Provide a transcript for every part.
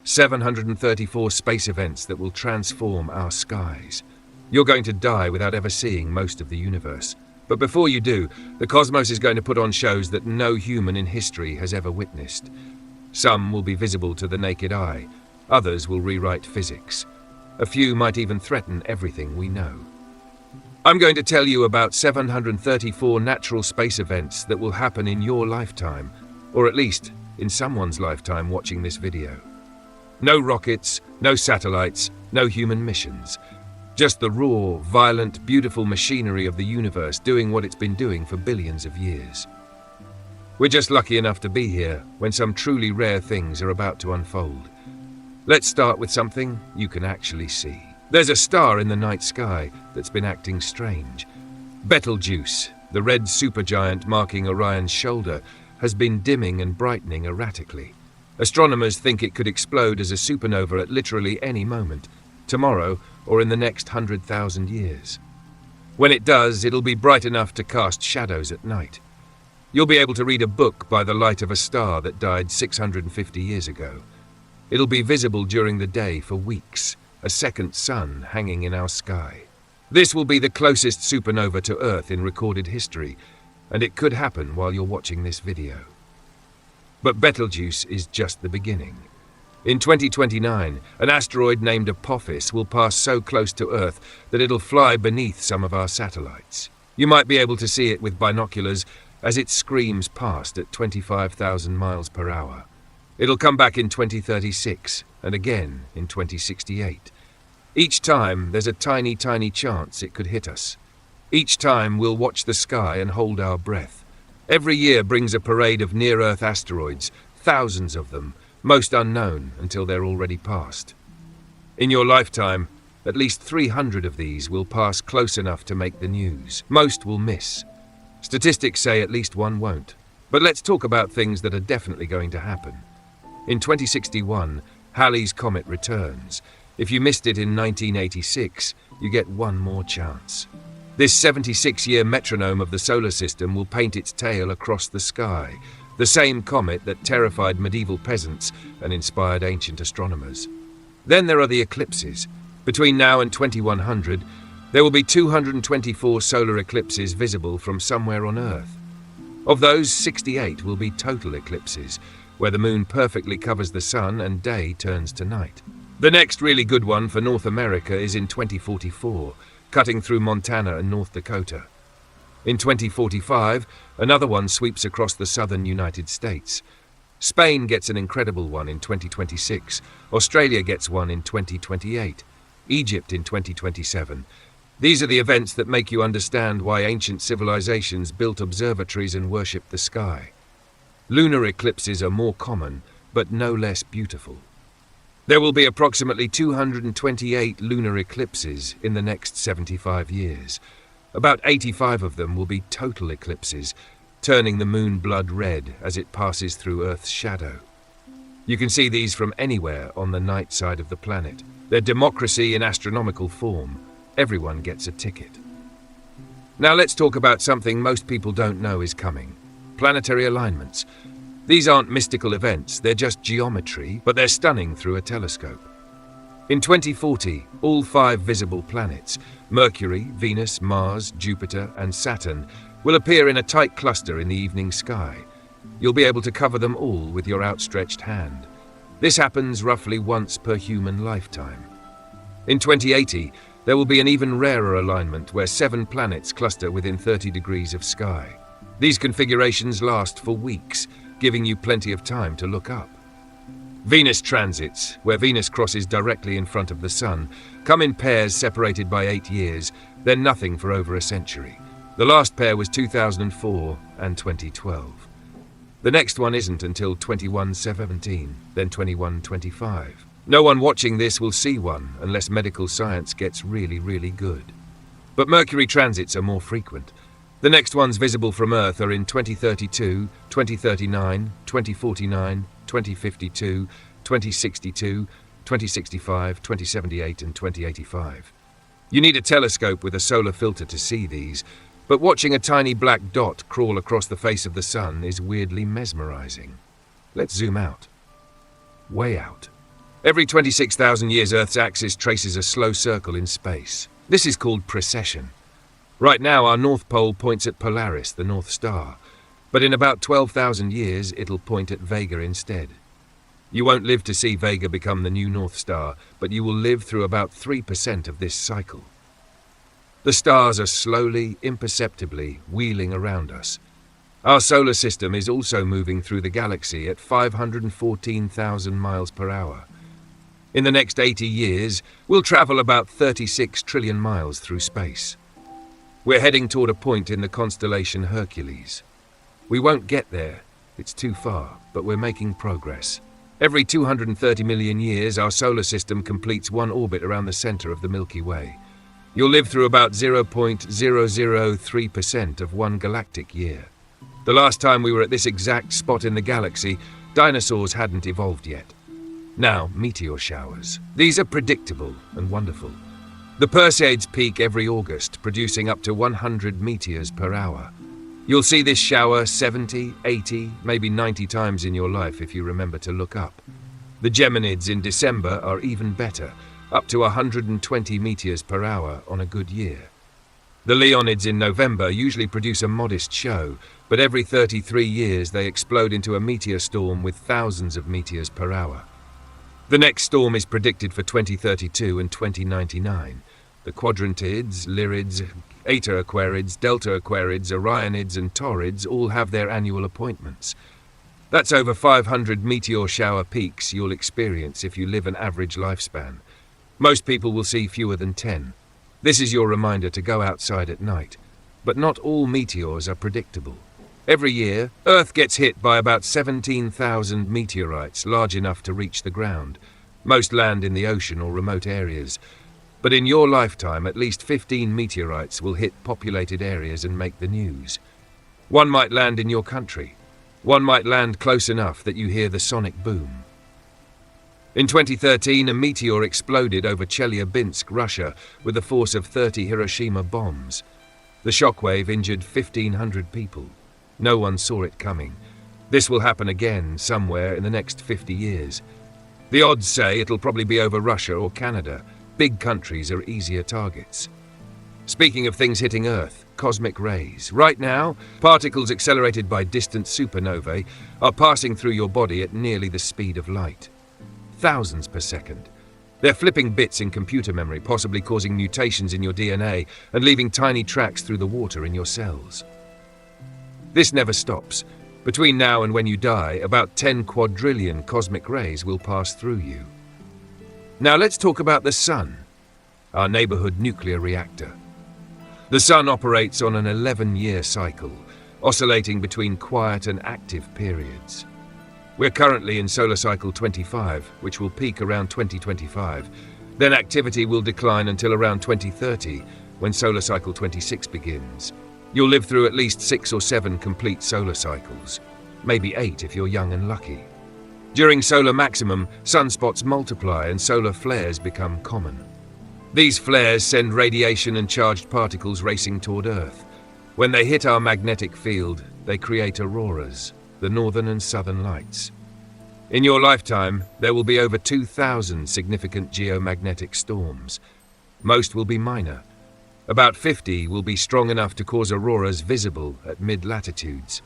734 space events that will transform our skies. You're going to die without ever seeing most of the universe. But before you do, the cosmos is going to put on shows that no human in history has ever witnessed. Some will be visible to the naked eye, others will rewrite physics. A few might even threaten everything we know. I'm going to tell you about 734 natural space events that will happen in your lifetime, or at least in someone's lifetime watching this video. No rockets, no satellites, no human missions. Just the raw, violent, beautiful machinery of the universe doing what it's been doing for billions of years. We're just lucky enough to be here when some truly rare things are about to unfold. Let's start with something you can actually see. There's a star in the night sky that's been acting strange. Betelgeuse, the red supergiant marking Orion's shoulder, has been dimming and brightening erratically. Astronomers think it could explode as a supernova at literally any moment, tomorrow or in the next 100,000 years. When it does, it'll be bright enough to cast shadows at night. You'll be able to read a book by the light of a star that died 650 years ago. It'll be visible during the day for weeks, a second sun hanging in our sky. This will be the closest supernova to Earth in recorded history, and it could happen while you're watching this video. But Betelgeuse is just the beginning. In 2029, an asteroid named Apophis will pass so close to Earth that it'll fly beneath some of our satellites. You might be able to see it with binoculars as it screams past at 25,000 miles per hour. It'll come back in 2036 and again in 2068. Each time, there's a tiny, tiny chance it could hit us. Each time, we'll watch the sky and hold our breath. Every year brings a parade of near-Earth asteroids, thousands of them, most unknown until they're already past. In your lifetime, at least 300 of these will pass close enough to make the news. Most will miss. Statistics say at least one won't. But let's talk about things that are definitely going to happen. In 2061, Halley's Comet returns. If you missed it in 1986, you get one more chance. This 76-year metronome of the solar system will paint its tail across the sky, the same comet that terrified medieval peasants and inspired ancient astronomers. Then there are the eclipses. Between now and 2100, there will be 224 solar eclipses visible from somewhere on Earth. Of those, 68 will be total eclipses, where the moon perfectly covers the sun and day turns to night. The next really good one for North America is in 2044, cutting through Montana and North Dakota. In 2045, another one sweeps across the southern United States. Spain gets an incredible one in 2026, Australia gets one in 2028, Egypt in 2027. These are the events that make you understand why ancient civilizations built observatories and worshipped the sky. Lunar eclipses are more common, but no less beautiful. There will be approximately 228 lunar eclipses in the next 75 years. About 85 of them will be total eclipses, turning the moon blood red as it passes through Earth's shadow. You can see these from anywhere on the night side of the planet. They're democracy in astronomical form. Everyone gets a ticket. Now let's talk about something most people don't know is coming. Planetary alignments. These aren't mystical events, they're just geometry, but they're stunning through a telescope. In 2040, all 5 visible planets, Mercury, Venus, Mars, Jupiter, and Saturn, will appear in a tight cluster in the evening sky. You'll be able to cover them all with your outstretched hand. This happens roughly once per human lifetime. In 2080, there will be an even rarer alignment where 7 planets cluster within 30 degrees of sky. These configurations last for weeks, giving you plenty of time to look up. Venus transits, where Venus crosses directly in front of the Sun, come in pairs separated by 8 years, then nothing for over a century. The last pair was 2004 and 2012. The next one isn't until 2117, then 2125. No one watching this will see one unless medical science gets really, really good. But Mercury transits are more frequent. The next ones visible from Earth are in 2032, 2039, 2049, 2052, 2062, 2065, 2078 and 2085. You need a telescope with a solar filter to see these, but watching a tiny black dot crawl across the face of the Sun is weirdly mesmerizing. Let's zoom out. Way out. Every 26,000 years, Earth's axis traces a slow circle in space. This is called precession. Right now, our North Pole points at Polaris, the North Star, but in about 12,000 years, it'll point at Vega instead. You won't live to see Vega become the new North Star, but you will live through about 3% of this cycle. The stars are slowly, imperceptibly wheeling around us. Our solar system is also moving through the galaxy at 514,000 miles per hour. In the next 80 years, we'll travel about 36 trillion miles through space. We're heading toward a point in the constellation Hercules. We won't get there, it's too far, but we're making progress. Every 230 million years, our solar system completes one orbit around the center of the Milky Way. You'll live through about 0.003% of one galactic year. The last time we were at this exact spot in the galaxy, dinosaurs hadn't evolved yet. Now, meteor showers. These are predictable and wonderful. The Perseids peak every August, producing up to 100 meteors per hour. You'll see this shower 70, 80, maybe 90 times in your life if you remember to look up. The Geminids in December are even better, up to 120 meteors per hour on a good year. The Leonids in November usually produce a modest show, but every 33 years they explode into a meteor storm with thousands of meteors per hour. The next storm is predicted for 2032 and 2099. The Quadrantids, Lyrids, Eta Aquarids, Delta Aquarids, Orionids and Taurids all have their annual appointments. That's over 500 meteor shower peaks you'll experience if you live an average lifespan. Most people will see fewer than 10. This is your reminder to go outside at night. But not all meteors are predictable. Every year, Earth gets hit by about 17,000 meteorites large enough to reach the ground. Most land in the ocean or remote areas. But in your lifetime, at least 15 meteorites will hit populated areas and make the news. One might land in your country. One might land close enough that you hear the sonic boom. In 2013, a meteor exploded over Chelyabinsk, Russia, with a force of 30 Hiroshima bombs. The shockwave injured 1,500 people. No one saw it coming. This will happen again somewhere in the next 50 years. The odds say it'll probably be over Russia or Canada. Big countries are easier targets. Speaking of things hitting Earth, cosmic rays. Right now, particles accelerated by distant supernovae are passing through your body at nearly the speed of light. Thousands per second. They're flipping bits in computer memory, possibly causing mutations in your DNA and leaving tiny tracks through the water in your cells. This never stops. Between now and when you die, about 10 quadrillion cosmic rays will pass through you. Now let's talk about the Sun, our neighborhood nuclear reactor. The Sun operates on an 11-year cycle, oscillating between quiet and active periods. We're currently in solar cycle 25, which will peak around 2025. Then activity will decline until around 2030, when solar cycle 26 begins. You'll live through at least 6 or 7 complete solar cycles, maybe 8 if you're young and lucky. During solar maximum, sunspots multiply and solar flares become common. These flares send radiation and charged particles racing toward Earth. When they hit our magnetic field, they create auroras, the northern and southern lights. In your lifetime, there will be over 2,000 significant geomagnetic storms. Most will be minor. About 50 will be strong enough to cause auroras visible at mid-latitudes.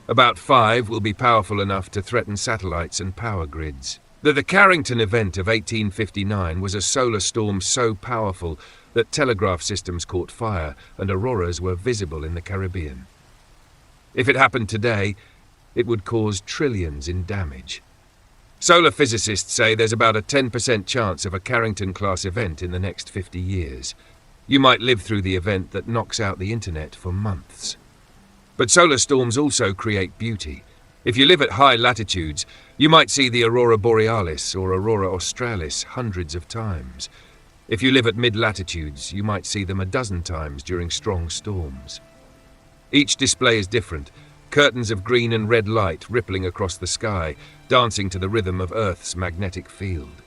About 5 will be powerful enough to threaten satellites and power grids. The Carrington event of 1859 was a solar storm so powerful that telegraph systems caught fire and auroras were visible in the Caribbean. If it happened today, it would cause trillions in damage. Solar physicists say there's about a 10% chance of a Carrington-class event in the next 50 years. You might live through the event that knocks out the internet for months. But solar storms also create beauty. If you live at high latitudes, you might see the aurora borealis or aurora australis hundreds of times. If you live at mid-latitudes, you might see them a dozen times during strong storms. Each display is different, curtains of green and red light rippling across the sky, dancing to the rhythm of Earth's magnetic field.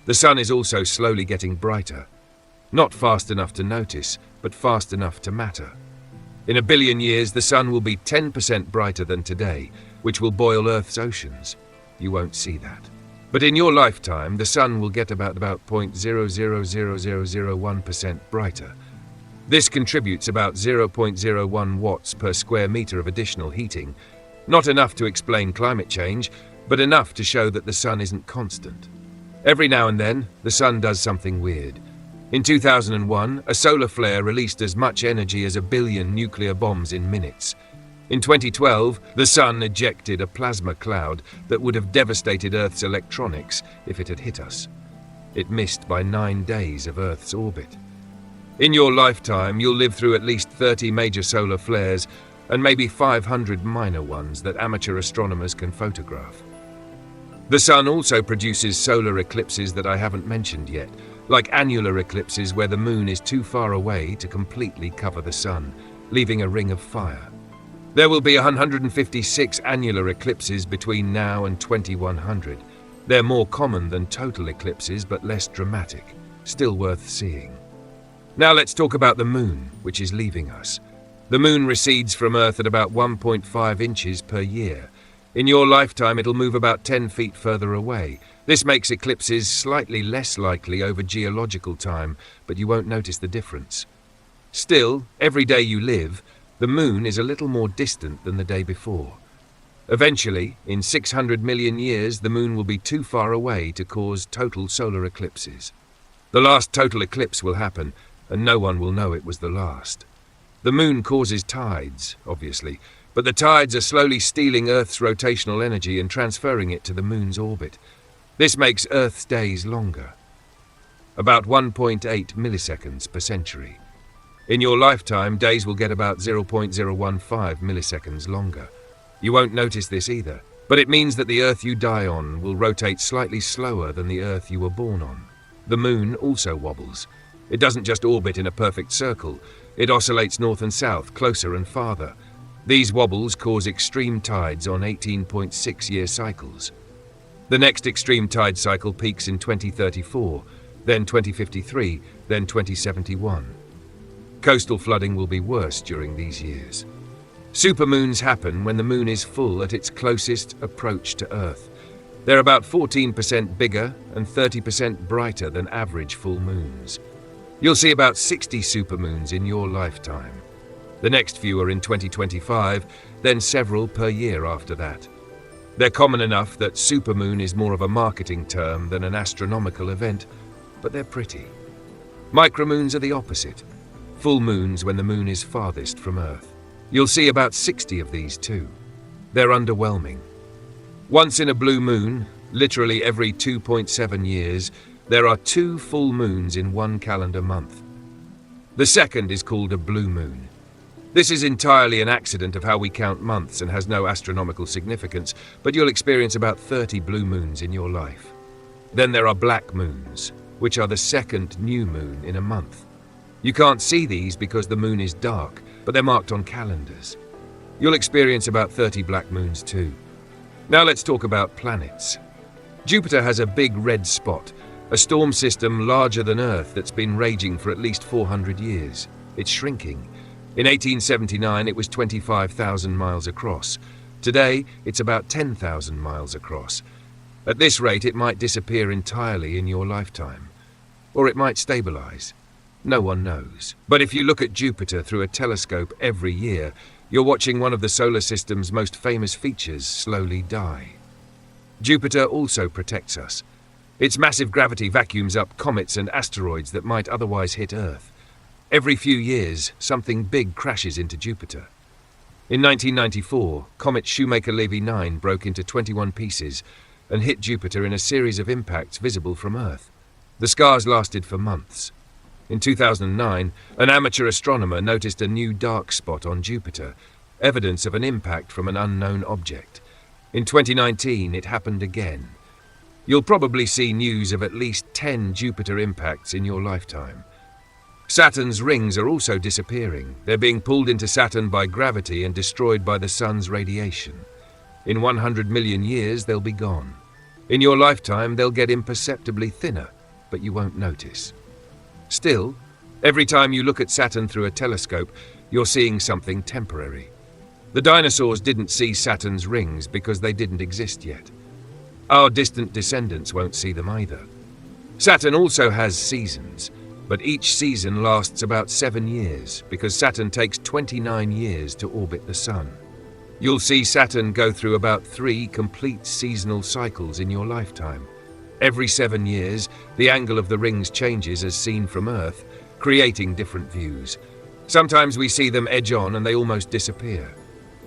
The sun is also slowly getting brighter. Not fast enough to notice, but fast enough to matter. In 1 billion years, the sun will be 10% brighter than today, which will boil Earth's oceans. You won't see that. But in your lifetime, the sun will get about 0.000001% brighter. This contributes about 0.01 watts per square meter of additional heating. Not enough to explain climate change, but enough to show that the sun isn't constant. Every now and then, the sun does something weird. In 2001, a solar flare released as much energy as 1 billion nuclear bombs in minutes. In 2012, the sun ejected a plasma cloud that would have devastated Earth's electronics if it had hit us. It missed by 9 days of Earth's orbit. In your lifetime, you'll live through at least 30 major solar flares and maybe 500 minor ones that amateur astronomers can photograph. The sun also produces solar eclipses that I haven't mentioned yet, like annular eclipses where the moon is too far away to completely cover the sun, leaving a ring of fire. There will be 156 annular eclipses between now and 2100. They're more common than total eclipses, but less dramatic, still worth seeing. Now let's talk about the moon, which is leaving us. The moon recedes from Earth at about 1.5 inches per year. In your lifetime, it'll move about 10 feet further away. This makes eclipses slightly less likely over geological time, but you won't notice the difference. Still, every day you live, the moon is a little more distant than the day before. Eventually, in 600 million years, the moon will be too far away to cause total solar eclipses. The last total eclipse will happen, and no one will know it was the last. The moon causes tides, obviously, but the tides are slowly stealing Earth's rotational energy and transferring it to the moon's orbit. This makes Earth's days longer, about 1.8 milliseconds per century. In your lifetime, days will get about 0.015 milliseconds longer. You won't notice this either, but it means that the Earth you die on will rotate slightly slower than the Earth you were born on. The moon also wobbles. It doesn't just orbit in a perfect circle, it oscillates north and south, closer and farther. These wobbles cause extreme tides on 18.6-year cycles. The next extreme tide cycle peaks in 2034, then 2053, then 2071. Coastal flooding will be worse during these years. Supermoons happen when the moon is full at its closest approach to Earth. They're about 14% bigger and 30% brighter than average full moons. You'll see about 60 supermoons in your lifetime. The next few are in 2025, then several per year after that. They're common enough that supermoon is more of a marketing term than an astronomical event, but they're pretty. Micromoons are the opposite. Full moons when the moon is farthest from Earth. You'll see about 60 of these too. They're underwhelming. Once in a blue moon, literally every 2.7 years, there are 2 full moons in one calendar month. The second is called a blue moon. This is entirely an accident of how we count months and has no astronomical significance, but you'll experience about 30 blue moons in your life. Then there are black moons, which are the second new moon in a month. You can't see these because the moon is dark, but they're marked on calendars. You'll experience about 30 black moons too. Now let's talk about planets. Jupiter has a big red spot, a storm system larger than Earth that's been raging for at least 400 years. It's shrinking. In 1879, it was 25,000 miles across. Today, it's about 10,000 miles across. At this rate, it might disappear entirely in your lifetime. Or it might stabilize. No one knows. But if you look at Jupiter through a telescope every year, you're watching one of the solar system's most famous features slowly die. Jupiter also protects us. Its massive gravity vacuums up comets and asteroids that might otherwise hit Earth. Every few years, something big crashes into Jupiter. In 1994, comet Shoemaker-Levy 9 broke into 21 pieces and hit Jupiter in a series of impacts visible from Earth. The scars lasted for months. In 2009, an amateur astronomer noticed a new dark spot on Jupiter, evidence of an impact from an unknown object. In 2019, it happened again. You'll probably see news of at least 10 Jupiter impacts in your lifetime. Saturn's rings are also disappearing. They're being pulled into Saturn by gravity and destroyed by the sun's radiation. In 100 million years, they'll be gone. In your lifetime, they'll get imperceptibly thinner, but you won't notice. Still, every time you look at Saturn through a telescope, you're seeing something temporary. The dinosaurs didn't see Saturn's rings because they didn't exist yet. Our distant descendants won't see them either. Saturn also has seasons, but each season lasts about 7 years because Saturn takes 29 years to orbit the Sun. You'll see Saturn go through about 3 complete seasonal cycles in your lifetime. Every 7 years, the angle of the rings changes as seen from Earth, creating different views. Sometimes we see them edge on and they almost disappear.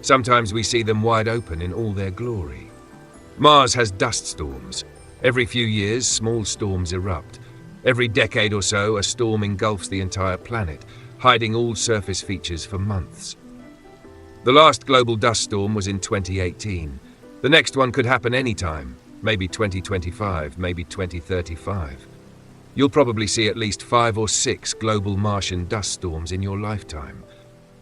Sometimes we see them wide open in all their glory. Mars has dust storms. Every few years, small storms erupt. Every decade or so, a storm engulfs the entire planet, hiding all surface features for months. The last global dust storm was in 2018. The next one could happen anytime, maybe 2025, maybe 2035. You'll probably see at least 5 or 6 global Martian dust storms in your lifetime.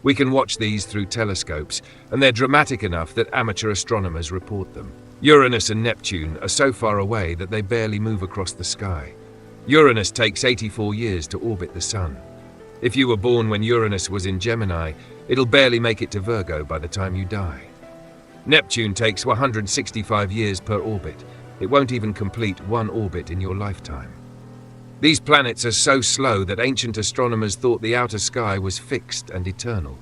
We can watch these through telescopes, and they're dramatic enough that amateur astronomers report them. Uranus and Neptune are so far away that they barely move across the sky. Uranus takes 84 years to orbit the Sun. If you were born when Uranus was in Gemini, it'll barely make it to Virgo by the time you die. Neptune takes 165 years per orbit. It won't even complete one orbit in your lifetime. These planets are so slow that ancient astronomers thought the outer sky was fixed and eternal.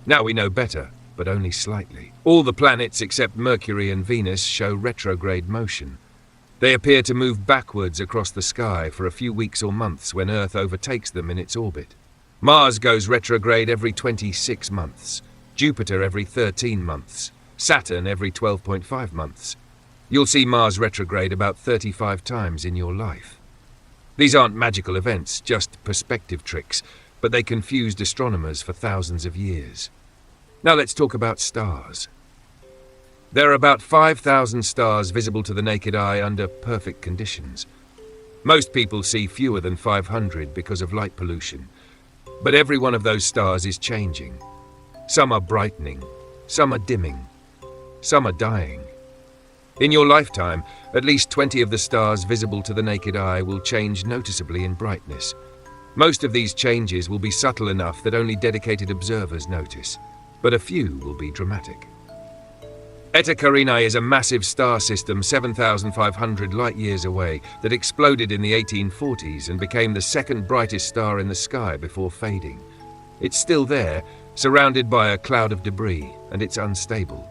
Now we know better, but only slightly. All the planets except Mercury and Venus show retrograde motion. They appear to move backwards across the sky for a few weeks or months when Earth overtakes them in its orbit. Mars goes retrograde every 26 months, Jupiter every 13 months, Saturn every 12.5 months. You'll see Mars retrograde about 35 times in your life. These aren't magical events, just perspective tricks, but they confused astronomers for thousands of years. Now let's talk about stars. There are about 5,000 stars visible to the naked eye under perfect conditions. Most people see fewer than 500 because of light pollution, but every one of those stars is changing. Some are brightening, some are dimming, some are dying. In your lifetime, at least 20 of the stars visible to the naked eye will change noticeably in brightness. Most of these changes will be subtle enough that only dedicated observers notice, but a few will be dramatic. Eta Carinae is a massive star system 7,500 light-years away that exploded in the 1840s and became the second brightest star in the sky before fading. It's still there, surrounded by a cloud of debris, and it's unstable.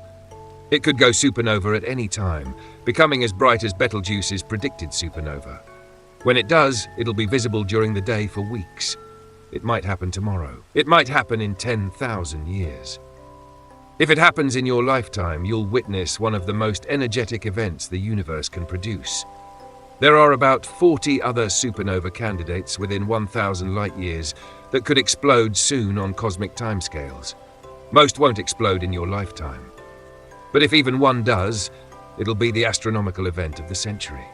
It could go supernova at any time, becoming as bright as Betelgeuse's predicted supernova. When it does, it'll be visible during the day for weeks. It might happen tomorrow. It might happen in 10,000 years. If it happens in your lifetime, you'll witness one of the most energetic events the universe can produce. There are about 40 other supernova candidates within 1,000 light-years that could explode soon on cosmic timescales. Most won't explode in your lifetime. But if even one does, it'll be the astronomical event of the century.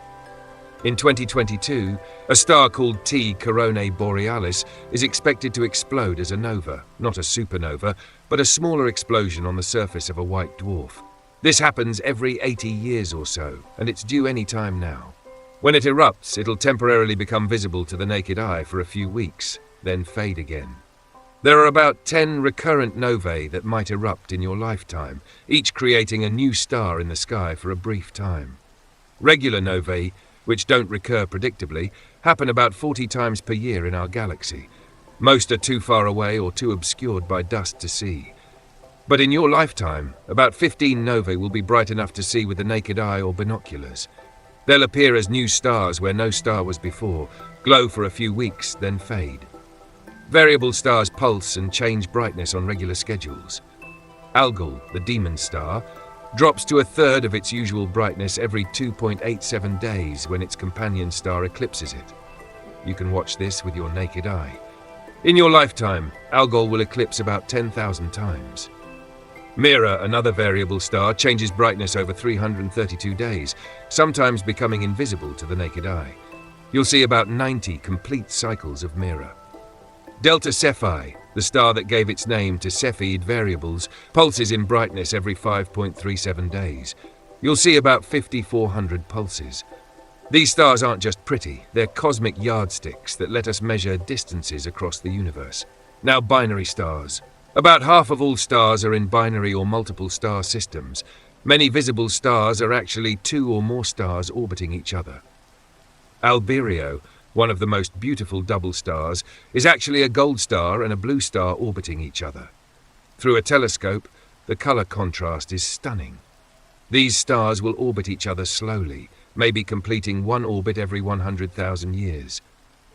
In 2022, a star called T Coronae Borealis is expected to explode as a nova, not a supernova, but a smaller explosion on the surface of a white dwarf. This happens every 80 years or so, and it's due any time now. When it erupts, it'll temporarily become visible to the naked eye for a few weeks, then fade again. There are about 10 recurrent novae that might erupt in your lifetime, each creating a new star in the sky for a brief time. Regular novae, which don't recur predictably, happen about 40 times per year in our galaxy. Most are too far away or too obscured by dust to see. But in your lifetime, about 15 novae will be bright enough to see with the naked eye or binoculars. They'll appear as new stars where no star was before, glow for a few weeks, then fade. Variable stars pulse and change brightness on regular schedules. Algol, the demon star, drops to a third of its usual brightness every 2.87 days when its companion star eclipses it. You can watch this with your naked eye. In your lifetime, Algol will eclipse about 10,000 times. Mira, another variable star, changes brightness over 332 days, sometimes becoming invisible to the naked eye. You'll see about 90 complete cycles of Mira. Delta Cephei, the star that gave its name to Cepheid variables, pulses in brightness every 5.37 days. You'll see about 5,400 pulses. These stars aren't just pretty, they're cosmic yardsticks that let us measure distances across the universe. Now, binary stars. About half of all stars are in binary or multiple star systems. Many visible stars are actually two or more stars orbiting each other. Albireo, one of the most beautiful double stars, is actually a gold star and a blue star orbiting each other. Through a telescope, the color contrast is stunning. These stars will orbit each other slowly, maybe completing one orbit every 100,000 years.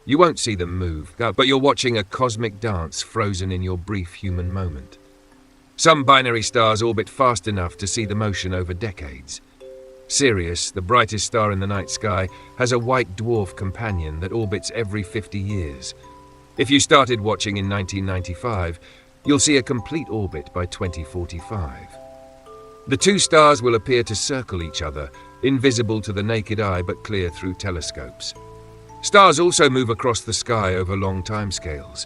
You won't see them move, but you're watching a cosmic dance frozen in your brief human moment. Some binary stars orbit fast enough to see the motion over decades. Sirius, the brightest star in the night sky, has a white dwarf companion that orbits every 50 years. If you started watching in 1995, you'll see a complete orbit by 2045. The two stars will appear to circle each other, invisible to the naked eye but clear through telescopes. Stars also move across the sky over long timescales.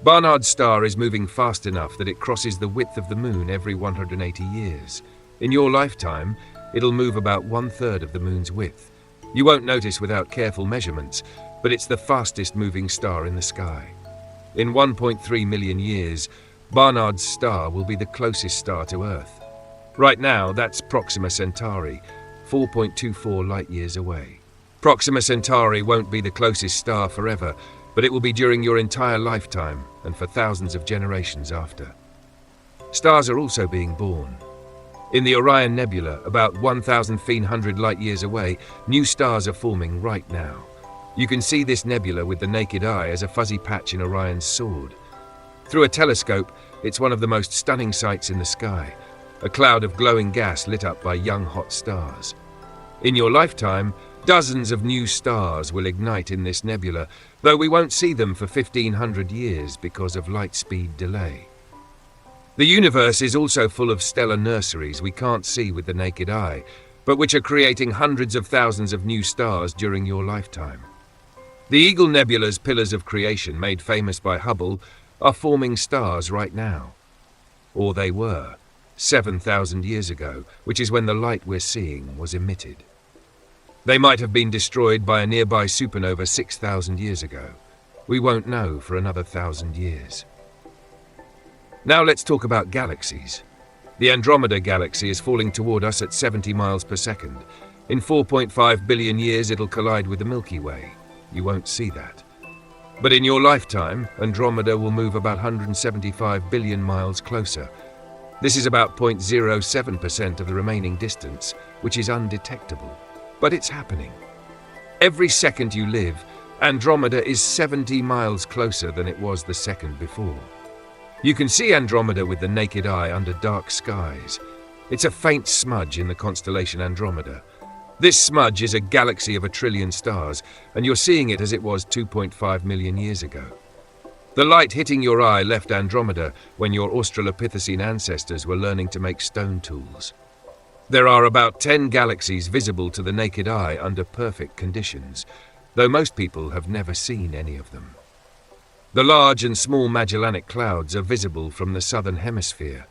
Barnard's star is moving fast enough that it crosses the width of the moon every 180 years. In your lifetime, it'll move about 1/3 of the moon's width. You won't notice without careful measurements, but it's the fastest moving star in the sky. In 1.3 million years, Barnard's star will be the closest star to Earth. Right now, that's Proxima Centauri, 4.24 light-years away. Proxima Centauri won't be the closest star forever, but it will be during your entire lifetime and for thousands of generations after. Stars are also being born. In the Orion Nebula, about 1,300 light-years away, new stars are forming right now. You can see this nebula with the naked eye as a fuzzy patch in Orion's sword. Through a telescope, it's one of the most stunning sights in the sky, a cloud of glowing gas lit up by young hot stars. In your lifetime, dozens of new stars will ignite in this nebula, though we won't see them for 1,500 years because of light speed delay. The universe is also full of stellar nurseries we can't see with the naked eye, but which are creating hundreds of thousands of new stars during your lifetime. The Eagle Nebula's pillars of creation, made famous by Hubble, are forming stars right now. Or they were, 7,000 years ago, which is when the light we're seeing was emitted. They might have been destroyed by a nearby supernova 6,000 years ago. We won't know for another 1,000 years. Now let's talk about galaxies. The Andromeda Galaxy is falling toward us at 70 miles per second. In 4.5 billion years, it'll collide with the Milky Way. You won't see that. But in your lifetime, Andromeda will move about 175 billion miles closer. This is about 0.07% of the remaining distance, which is undetectable. But it's happening. Every second you live, Andromeda is 70 miles closer than it was the second before. You can see Andromeda with the naked eye under dark skies. It's a faint smudge in the constellation Andromeda. This smudge is a galaxy of 1 trillion stars, and you're seeing it as it was 2.5 million years ago. The light hitting your eye left Andromeda when your Australopithecine ancestors were learning to make stone tools. There are about 10 galaxies visible to the naked eye under perfect conditions, though most people have never seen any of them. The Large and Small Magellanic Clouds are visible from the southern hemisphere.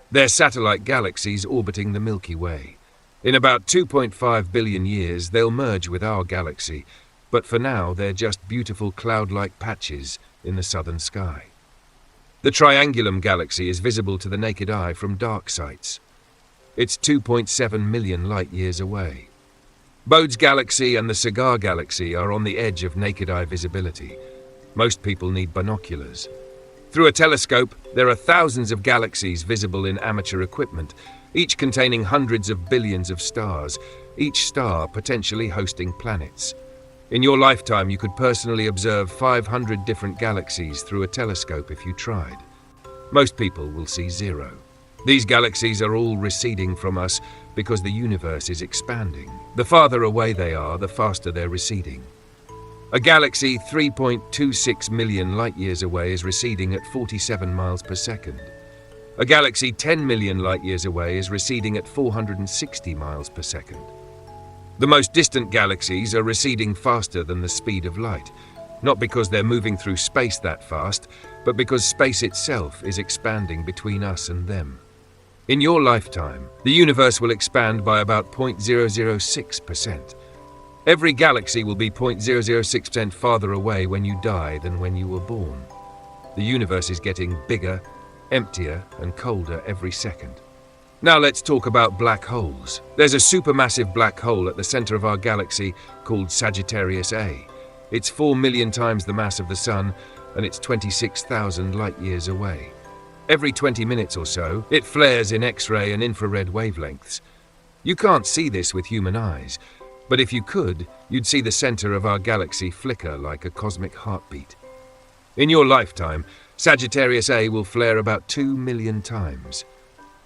They're satellite galaxies orbiting the Milky Way. In about 2.5 billion years, they'll merge with our galaxy, but for now they're just beautiful cloud-like patches in the southern sky. The Triangulum Galaxy is visible to the naked eye from dark sites. It's 2.7 million light-years away. Bode's Galaxy and the Cigar Galaxy are on the edge of naked-eye visibility. Most people need binoculars. Through a telescope, there are thousands of galaxies visible in amateur equipment, each containing hundreds of billions of stars, each star potentially hosting planets. In your lifetime, you could personally observe 500 different galaxies through a telescope if you tried. Most people will see zero. These galaxies are all receding from us because the universe is expanding. The farther away they are, the faster they're receding. A galaxy 3.26 million light-years away is receding at 47 miles per second. A galaxy 10 million light-years away is receding at 460 miles per second. The most distant galaxies are receding faster than the speed of light, not because they're moving through space that fast, but because space itself is expanding between us and them. In your lifetime, the universe will expand by about 0.006%. Every galaxy will be 0.006% farther away when you die than when you were born. The universe is getting bigger, emptier, and colder every second. Now let's talk about black holes. There's a supermassive black hole at the center of our galaxy called Sagittarius A. It's 4 million times the mass of the Sun, and it's 26,000 light-years away. Every 20 minutes or so, it flares in X-ray and infrared wavelengths. You can't see this with human eyes, but if you could, you'd see the center of our galaxy flicker like a cosmic heartbeat. In your lifetime, Sagittarius A will flare about 2 million times.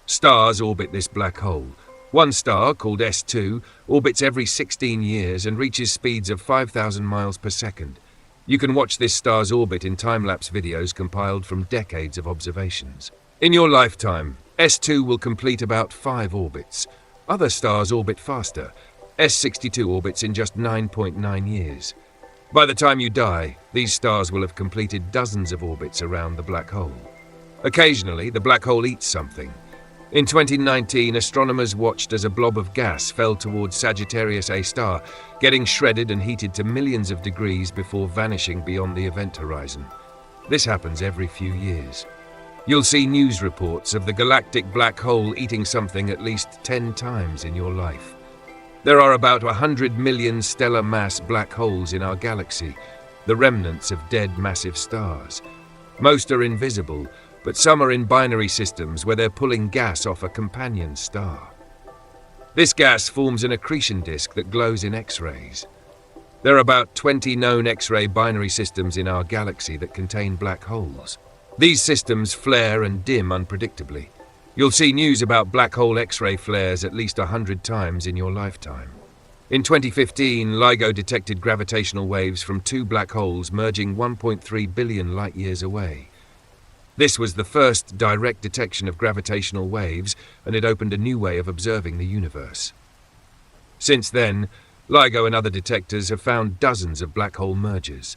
Stars orbit this black hole. One star, called S2, orbits every 16 years and reaches speeds of 5,000 miles per second. You can watch this star's orbit in time-lapse videos compiled from decades of observations. In your lifetime, S2 will complete about 5 orbits. Other stars orbit faster. S62 orbits in just 9.9 years. By the time you die, these stars will have completed dozens of orbits around the black hole. Occasionally, the black hole eats something. In 2019, astronomers watched as a blob of gas fell towards Sagittarius A star, getting shredded and heated to millions of degrees before vanishing beyond the event horizon. This happens every few years. You'll see news reports of the galactic black hole eating something at least 10 times in your life. There are about 100 million stellar mass black holes in our galaxy, the remnants of dead massive stars. Most are invisible, but some are in binary systems where they're pulling gas off a companion star. This gas forms an accretion disk that glows in X-rays. There are about 20 known X-ray binary systems in our galaxy that contain black holes. These systems flare and dim unpredictably. You'll see news about black hole X-ray flares at least 100 times in your lifetime. In 2015, LIGO detected gravitational waves from 2 black holes merging 1.3 billion light-years away. This was the first direct detection of gravitational waves, and it opened a new way of observing the universe. Since then, LIGO and other detectors have found dozens of black hole mergers.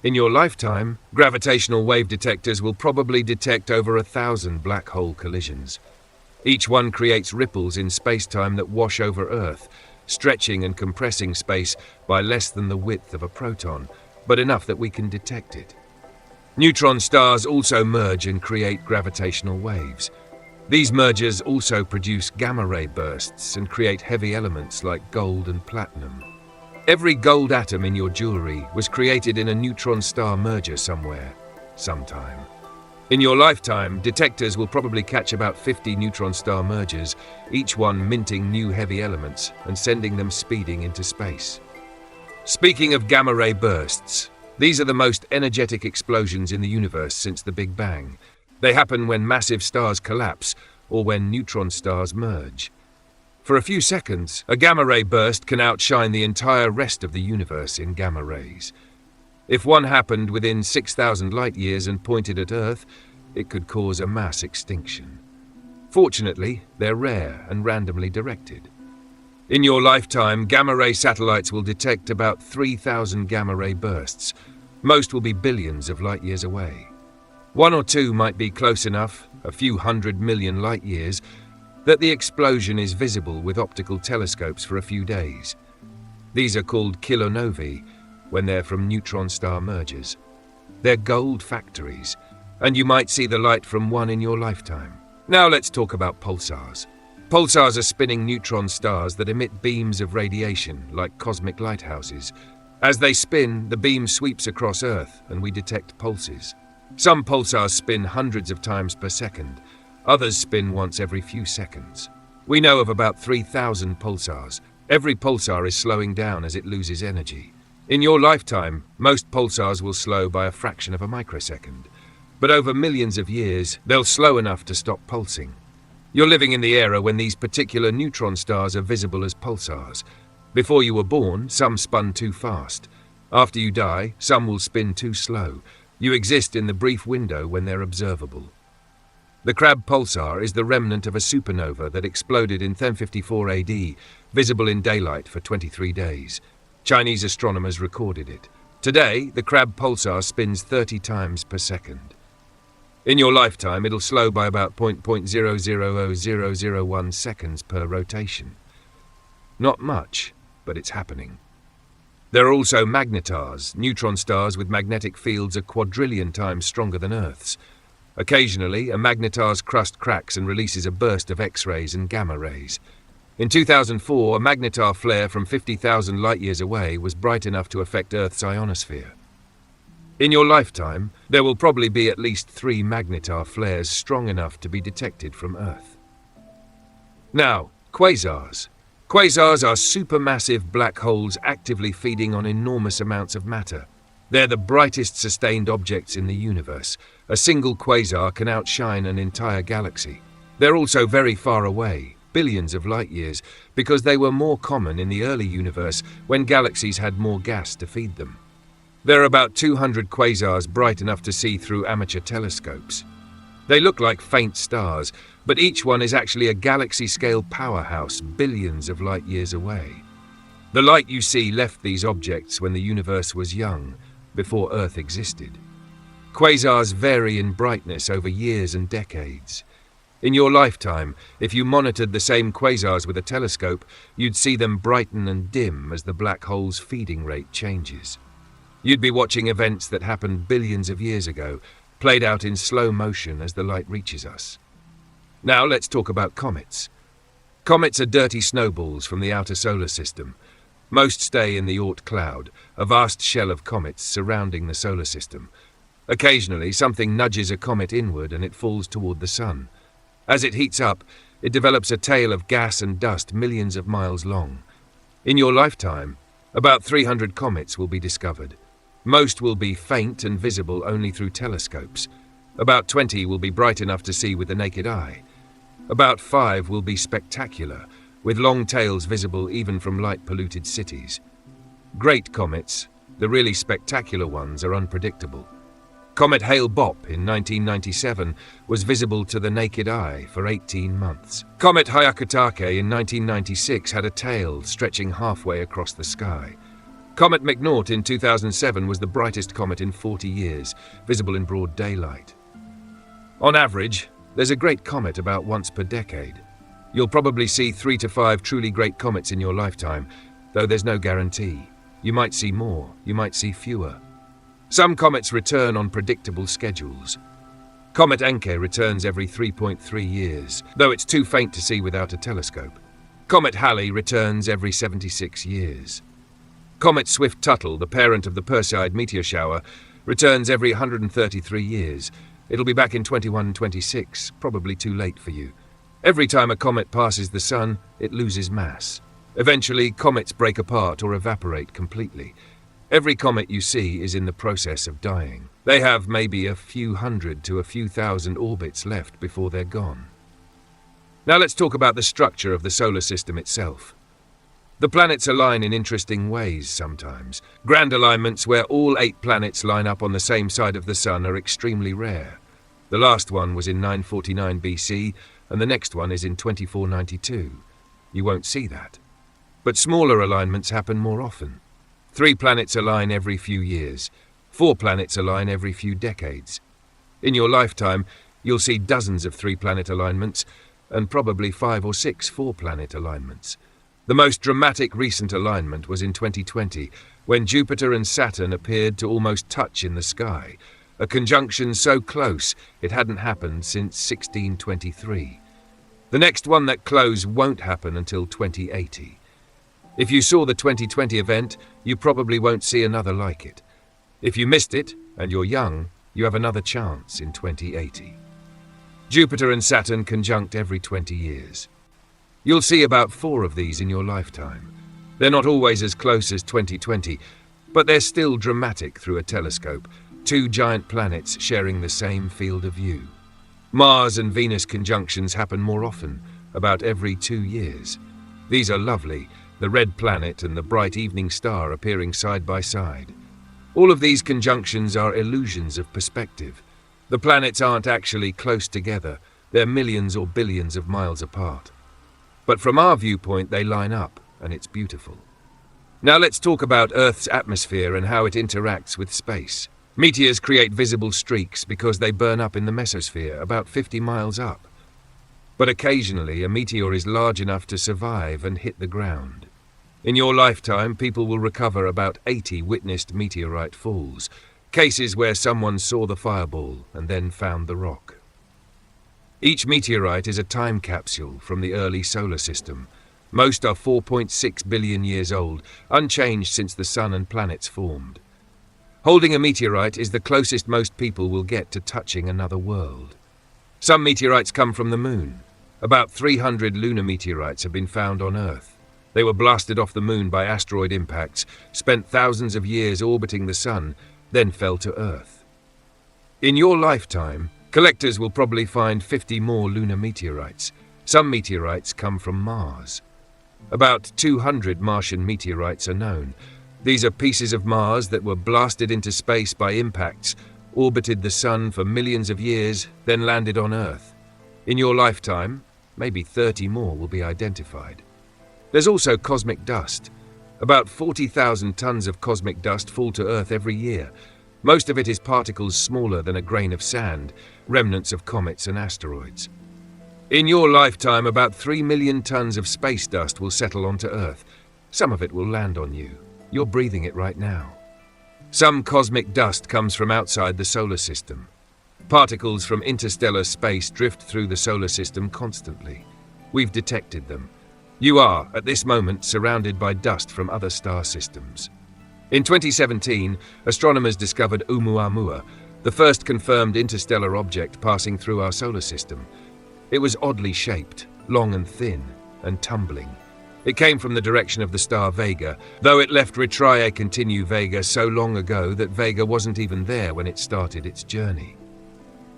In your lifetime, gravitational wave detectors will probably detect over 1,000 black hole collisions. Each one creates ripples in space-time that wash over Earth, stretching and compressing space by less than the width of a proton, but enough that we can detect it. Neutron stars also merge and create gravitational waves. These mergers also produce gamma-ray bursts and create heavy elements like gold and platinum. Every gold atom in your jewelry was created in a neutron star merger somewhere, sometime. In your lifetime, detectors will probably catch about 50 neutron star mergers, each one minting new heavy elements and sending them speeding into space. Speaking of gamma-ray bursts, these are the most energetic explosions in the universe since the Big Bang. They happen when massive stars collapse or when neutron stars merge. For a few seconds, a gamma-ray burst can outshine the entire rest of the universe in gamma rays. If one happened within 6,000 light-years and pointed at Earth, it could cause a mass extinction. Fortunately, they're rare and randomly directed. In your lifetime, gamma-ray satellites will detect about 3,000 gamma-ray bursts. Most will be billions of light-years away. 1 or 2 might be close enough, a few 100 million light-years, that the explosion is visible with optical telescopes for a few days. These are called kilonovae when they're from neutron star mergers. They're gold factories, and you might see the light from one in your lifetime. Now let's talk about pulsars. Pulsars are spinning neutron stars that emit beams of radiation like cosmic lighthouses. As they spin, the beam sweeps across Earth and we detect pulses. Some pulsars spin hundreds of times per second. Others spin once every few seconds. We know of about 3,000 pulsars. Every pulsar is slowing down as it loses energy. In your lifetime, most pulsars will slow by a fraction of a microsecond. But over millions of years, they'll slow enough to stop pulsing. You're living in the era when these particular neutron stars are visible as pulsars. Before you were born, some spun too fast. After you die, some will spin too slow. You exist in the brief window when they're observable. The Crab pulsar is the remnant of a supernova that exploded in 1054 AD, visible in daylight for 23 days. Chinese astronomers recorded it. Today, the Crab pulsar spins 30 times per second. In your lifetime, it'll slow by about 0.000001 seconds per rotation. Not much, but it's happening. There are also magnetars, neutron stars with magnetic fields a quadrillion times stronger than Earth's. Occasionally, a magnetar's crust cracks and releases a burst of X-rays and gamma rays. In 2004, a magnetar flare from 50,000 light-years away was bright enough to affect Earth's ionosphere. In your lifetime, there will probably be at least 3 magnetar flares strong enough to be detected from Earth. Now, quasars. Quasars are supermassive black holes actively feeding on enormous amounts of matter. They're the brightest sustained objects in the universe. A single quasar can outshine an entire galaxy. They're also very far away, billions of light-years, because they were more common in the early universe when galaxies had more gas to feed them. There are about 200 quasars bright enough to see through amateur telescopes. They look like faint stars, but each one is actually a galaxy-scale powerhouse billions of light-years away. The light you see left these objects when the universe was young, before Earth existed. Quasars vary in brightness over years and decades. In your lifetime, if you monitored the same quasars with a telescope, you'd see them brighten and dim as the black hole's feeding rate changes. You'd be watching events that happened billions of years ago, played out in slow motion as the light reaches us. Now let's talk about comets. Comets are dirty snowballs from the outer solar system. Most stay in the Oort cloud, a vast shell of comets surrounding the solar system. Occasionally, something nudges a comet inward and it falls toward the sun. As it heats up, it develops a tail of gas and dust millions of miles long. In your lifetime, about 300 comets will be discovered. Most will be faint and visible only through telescopes. About 20 will be bright enough to see with the naked eye. About 5 will be spectacular, with long tails visible even from light-polluted cities. Great comets, the really spectacular ones, are unpredictable. Comet Hale-Bopp in 1997 was visible to the naked eye for 18 months. Comet Hyakutake in 1996 had a tail stretching halfway across the sky. Comet McNaught in 2007 was the brightest comet in 40 years, visible in broad daylight. On average, there's a great comet about once per decade. You'll probably see 3 to 5 truly great comets in your lifetime, though there's no guarantee. You might see more, you might see fewer. Some comets return on predictable schedules. Comet Encke returns every 3.3 years, though it's too faint to see without a telescope. Comet Halley returns every 76 years. Comet Swift-Tuttle, the parent of the Perseid meteor shower, returns every 133 years. It'll be back in 2126, probably too late for you. Every time a comet passes the sun, it loses mass. Eventually, comets break apart or evaporate completely. Every comet you see is in the process of dying. They have maybe a few hundred to a few thousand orbits left before they're gone. Now let's talk about the structure of the solar system itself. The planets align in interesting ways sometimes. Grand alignments where all 8 planets line up on the same side of the sun are extremely rare. The last one was in 949 BC, and the next one is in 2492. You won't see that. But smaller alignments happen more often. 3 planets align every few years. 4 planets align every few decades. In your lifetime, you'll see dozens of 3-planet alignments, and probably 5 or 6 4-planet alignments. The most dramatic recent alignment was in 2020, when Jupiter and Saturn appeared to almost touch in the sky, a conjunction so close it hadn't happened since 1623. The next one that close won't happen until 2080. If you saw the 2020 event, you probably won't see another like it. If you missed it, and you're young, you have another chance in 2080. Jupiter and Saturn conjunct every 20 years. You'll see about 4 of these in your lifetime. They're not always as close as 2020, but they're still dramatic through a telescope, 2 giant planets sharing the same field of view. Mars and Venus conjunctions happen more often, about every 2 years. These are lovely, the red planet and the bright evening star appearing side by side. All of these conjunctions are illusions of perspective. The planets aren't actually close together, they're millions or billions of miles apart. But from our viewpoint, they line up, and it's beautiful. Now let's talk about Earth's atmosphere and how it interacts with space. Meteors create visible streaks because they burn up in the mesosphere, about 50 miles up. But occasionally, a meteor is large enough to survive and hit the ground. In your lifetime, people will recover about 80 witnessed meteorite falls, cases where someone saw the fireball and then found the rock. Each meteorite is a time capsule from the early solar system. Most are 4.6 billion years old, unchanged since the sun and planets formed. Holding a meteorite is the closest most people will get to touching another world. Some meteorites come from the moon. About 300 lunar meteorites have been found on Earth. They were blasted off the moon by asteroid impacts, spent thousands of years orbiting the sun, then fell to Earth. In your lifetime, collectors will probably find 50 more lunar meteorites. Some meteorites come from Mars. About 200 Martian meteorites are known. These are pieces of Mars that were blasted into space by impacts, orbited the sun for millions of years, then landed on Earth. In your lifetime, maybe 30 more will be identified. There's also cosmic dust. About 40,000 tons of cosmic dust fall to Earth every year. Most of it is particles smaller than a grain of sand, remnants of comets and asteroids. In your lifetime, about 3 million tons of space dust will settle onto Earth. Some of it will land on you. You're breathing it right now. Some cosmic dust comes from outside the solar system. Particles from interstellar space drift through the solar system constantly. We've detected them. You are, at this moment, surrounded by dust from other star systems. In 2017, astronomers discovered Oumuamua, the first confirmed interstellar object passing through our solar system. It was oddly shaped, long and thin, and tumbling. It came from the direction of the star Vega, though it left Retriae Continu Vega so long ago that Vega wasn't even there when it started its journey.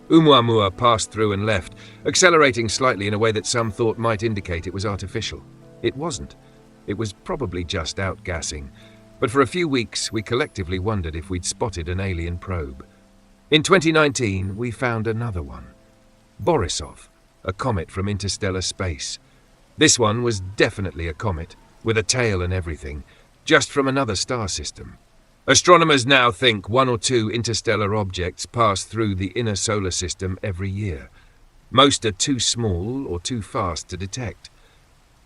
Oumuamua passed through and left, accelerating slightly in a way that some thought might indicate it was artificial. It wasn't. It was probably just outgassing. But for a few weeks, we collectively wondered if we'd spotted an alien probe. In 2019, we found another one. Borisov, a comet from interstellar space. This one was definitely a comet, with a tail and everything, just from another star system. Astronomers now think 1 or 2 interstellar objects pass through the inner solar system every year. Most are too small or too fast to detect.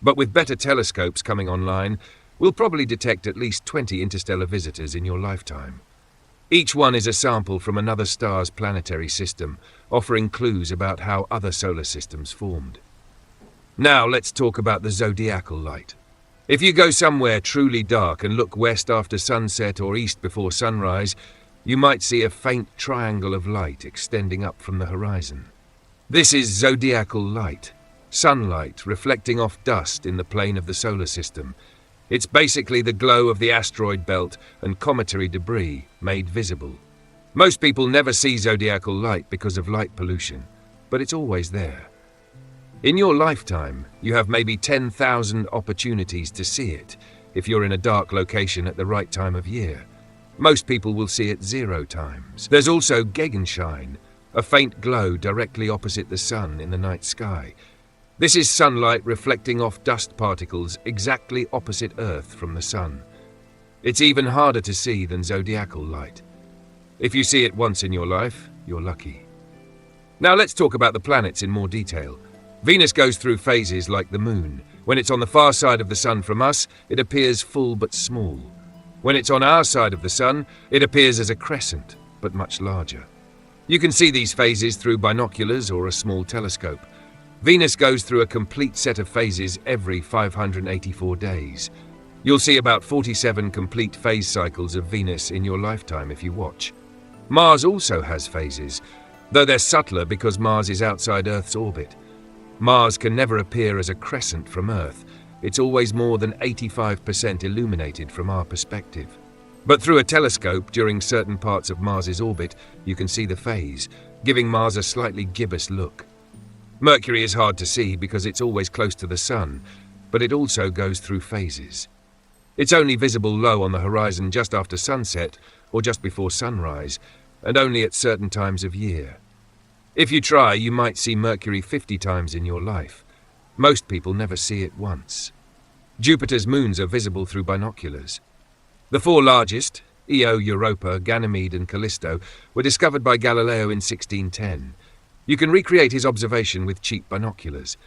But with better telescopes coming online, we'll probably detect at least 20 interstellar visitors in your lifetime. Each one is a sample from another star's planetary system, offering clues about how other solar systems formed. Now let's talk about the zodiacal light. If you go somewhere truly dark and look west after sunset or east before sunrise, you might see a faint triangle of light extending up from the horizon. This is zodiacal light, sunlight reflecting off dust in the plane of the solar system. It's basically the glow of the asteroid belt and cometary debris made visible. Most people never see zodiacal light because of light pollution, but it's always there. In your lifetime, you have maybe 10,000 opportunities to see it if you're in a dark location at the right time of year. Most people will see it 0 times. There's also Gegenschein, a faint glow directly opposite the sun in the night sky. This is sunlight reflecting off dust particles exactly opposite Earth from the sun. It's even harder to see than zodiacal light. If you see it once in your life, you're lucky. Now let's talk about the planets in more detail. Venus goes through phases like the moon. When it's on the far side of the sun from us, it appears full but small. When it's on our side of the sun, it appears as a crescent, but much larger. You can see these phases through binoculars or a small telescope. Venus goes through a complete set of phases every 584 days. You'll see about 47 complete phase cycles of Venus in your lifetime if you watch. Mars also has phases, though they're subtler because Mars is outside Earth's orbit. Mars can never appear as a crescent from Earth. It's always more than 85% illuminated from our perspective. But through a telescope, during certain parts of Mars's orbit, you can see the phase, giving Mars a slightly gibbous look. Mercury is hard to see because it's always close to the sun, but it also goes through phases. It's only visible low on the horizon just after sunset or just before sunrise, and only at certain times of year. If you try, you might see Mercury 50 times in your life. Most people never see it once. Jupiter's moons are visible through binoculars. The 4 largest, Io, Europa, Ganymede and Callisto, were discovered by Galileo in 1610. You can recreate his observation with cheap binoculars.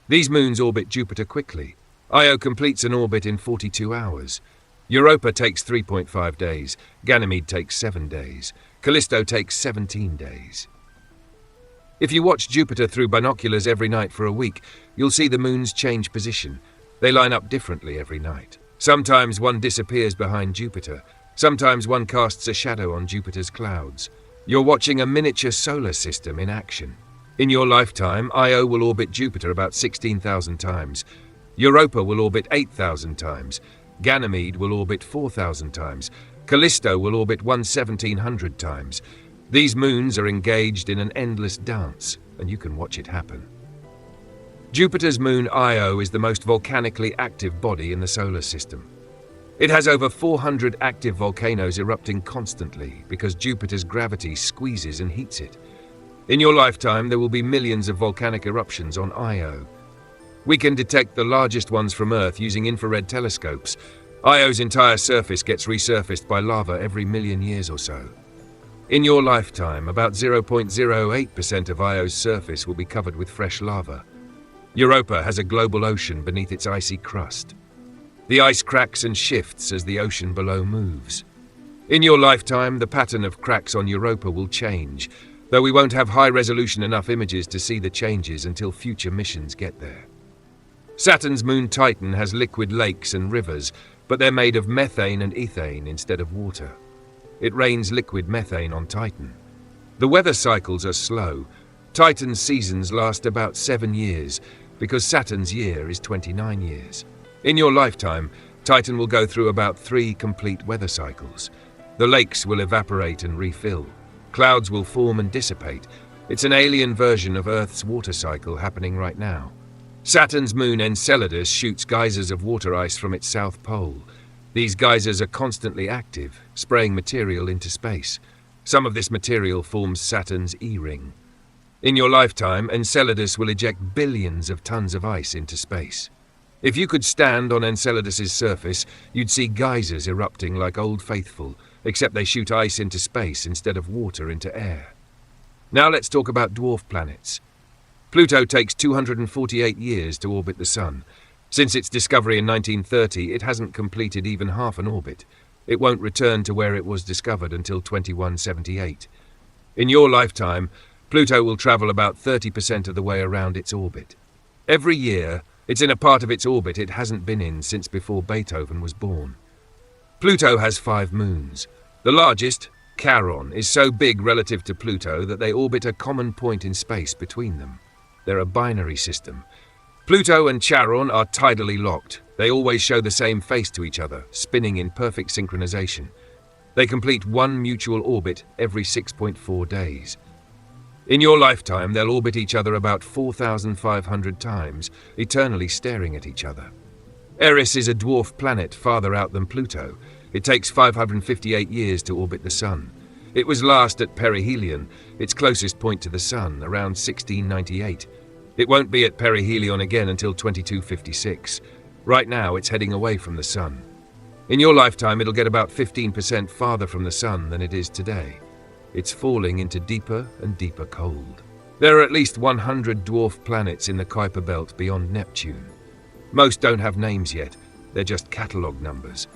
These moons orbit Jupiter quickly. Io completes an orbit in 42 hours. Europa takes 3.5 days. Ganymede takes 7 days. Callisto takes 17 days. If you watch Jupiter through binoculars every night for a week, you'll see the moons change position. They line up differently every night. Sometimes one disappears behind Jupiter. Sometimes one casts a shadow on Jupiter's clouds. You're watching a miniature solar system in action. In your lifetime, Io will orbit Jupiter about 16,000 times. Europa will orbit 8,000 times. Ganymede will orbit 4,000 times. Callisto will orbit 1,700 times. These moons are engaged in an endless dance, and you can watch it happen. Jupiter's moon Io is the most volcanically active body in the solar system. It has over 400 active volcanoes erupting constantly because Jupiter's gravity squeezes and heats it. In your lifetime, there will be millions of volcanic eruptions on Io. We can detect the largest ones from Earth using infrared telescopes. Io's entire surface gets resurfaced by lava every million years or so. In your lifetime, about 0.08% of Io's surface will be covered with fresh lava. Europa has a global ocean beneath its icy crust. The ice cracks and shifts as the ocean below moves. In your lifetime, the pattern of cracks on Europa will change, though we won't have high-resolution enough images to see the changes until future missions get there. Saturn's moon Titan has liquid lakes and rivers, but they're made of methane and ethane instead of water. It rains liquid methane on Titan. The weather cycles are slow. Titan's seasons last about 7 years, because Saturn's year is 29 years. In your lifetime, Titan will go through about 3 complete weather cycles. The lakes will evaporate and refill. Clouds will form and dissipate. It's an alien version of Earth's water cycle happening right now. Saturn's moon Enceladus shoots geysers of water ice from its south pole. These geysers are constantly active, spraying material into space. Some of this material forms Saturn's E-ring. In your lifetime, Enceladus will eject billions of tons of ice into space. If you could stand on Enceladus's surface, you'd see geysers erupting like Old Faithful, except they shoot ice into space instead of water into air. Now let's talk about dwarf planets. Pluto takes 248 years to orbit the Sun. Since its discovery in 1930, it hasn't completed even half an orbit. It won't return to where it was discovered until 2178. In your lifetime, Pluto will travel about 30% of the way around its orbit. Every year, it's in a part of its orbit it hasn't been in since before Beethoven was born. Pluto has 5 moons. The largest, Charon, is so big relative to Pluto that they orbit a common point in space between them. They're a binary system. Pluto and Charon are tidally locked. They always show the same face to each other, spinning in perfect synchronization. They complete one mutual orbit every 6.4 days. In your lifetime, they'll orbit each other about 4,500 times, eternally staring at each other. Eris is a dwarf planet farther out than Pluto. It takes 558 years to orbit the Sun. It was last at perihelion, its closest point to the Sun, around 1698. It won't be at perihelion again until 2256. Right now, it's heading away from the Sun. In your lifetime, it'll get about 15% farther from the Sun than it is today. It's falling into deeper and deeper cold. There are at least 100 dwarf planets in the Kuiper Belt beyond Neptune. Most don't have names yet, they're just catalogue numbers.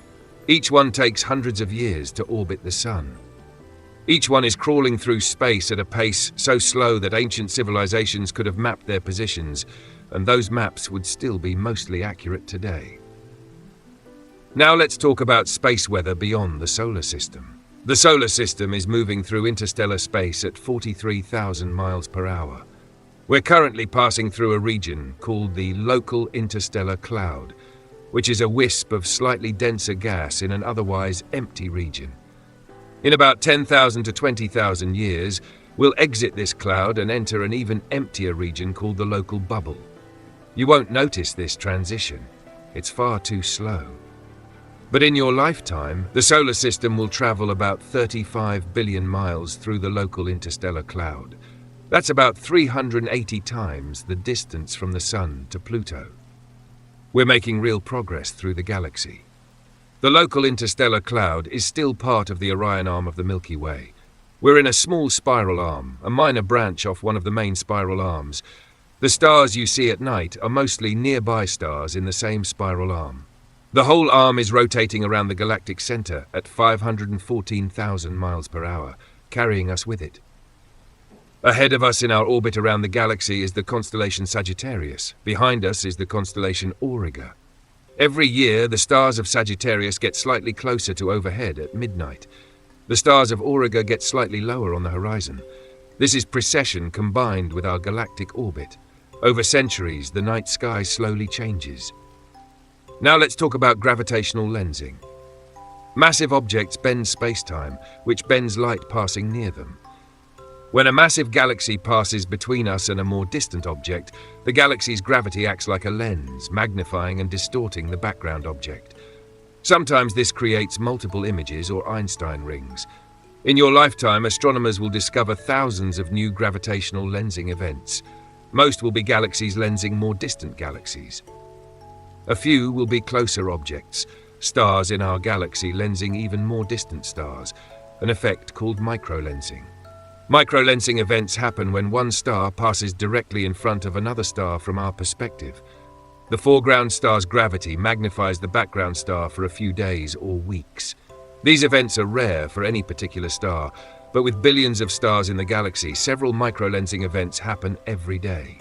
Each one takes hundreds of years to orbit the Sun. Each one is crawling through space at a pace so slow that ancient civilizations could have mapped their positions, and those maps would still be mostly accurate today. Now let's talk about space weather beyond the solar system. The solar system is moving through interstellar space at 43,000 miles per hour. We're currently passing through a region called the local interstellar cloud, which is a wisp of slightly denser gas in an otherwise empty region. In about 10,000 to 20,000 years, we'll exit this cloud and enter an even emptier region called the local bubble. You won't notice this transition. It's far too slow. But in your lifetime, the solar system will travel about 35 billion miles through the local interstellar cloud. That's about 380 times the distance from the Sun to Pluto. We're making real progress through the galaxy. The local interstellar cloud is still part of the Orion arm of the Milky Way. We're in a small spiral arm, a minor branch off one of the main spiral arms. The stars you see at night are mostly nearby stars in the same spiral arm. The whole arm is rotating around the galactic center at 514,000 miles per hour. carrying us with it. Ahead of us in our orbit around the galaxy is the constellation Sagittarius. Behind us is the constellation Auriga. Every year, the stars of Sagittarius get slightly closer to overhead at midnight. The stars of Auriga get slightly lower on the horizon. This is precession combined with our galactic orbit. Over centuries, the night sky slowly changes. Now let's talk about gravitational lensing. Massive objects bend space-time, which bends light passing near them. When a massive galaxy passes between us and a more distant object, the galaxy's gravity acts like a lens, magnifying and distorting the background object. Sometimes this creates multiple images or Einstein rings. In your lifetime, astronomers will discover thousands of new gravitational lensing events. Most will be galaxies lensing more distant galaxies. A few will be closer objects, stars in our galaxy lensing even more distant stars, an effect called microlensing. Microlensing events happen when one star passes directly in front of another star from our perspective. The foreground star's gravity magnifies the background star for a few days or weeks. These events are rare for any particular star, but with billions of stars in the galaxy, several microlensing events happen every day.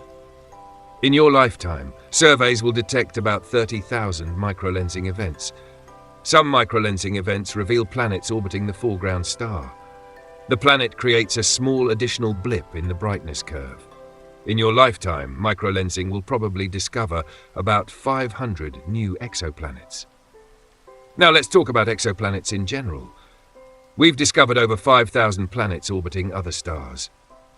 In your lifetime, surveys will detect about 30,000 microlensing events. Some microlensing events reveal planets orbiting the foreground star. The planet creates a small additional blip in the brightness curve. In your lifetime, microlensing will probably discover about 500 new exoplanets. Now let's talk about exoplanets in general. We've discovered over 5,000 planets orbiting other stars.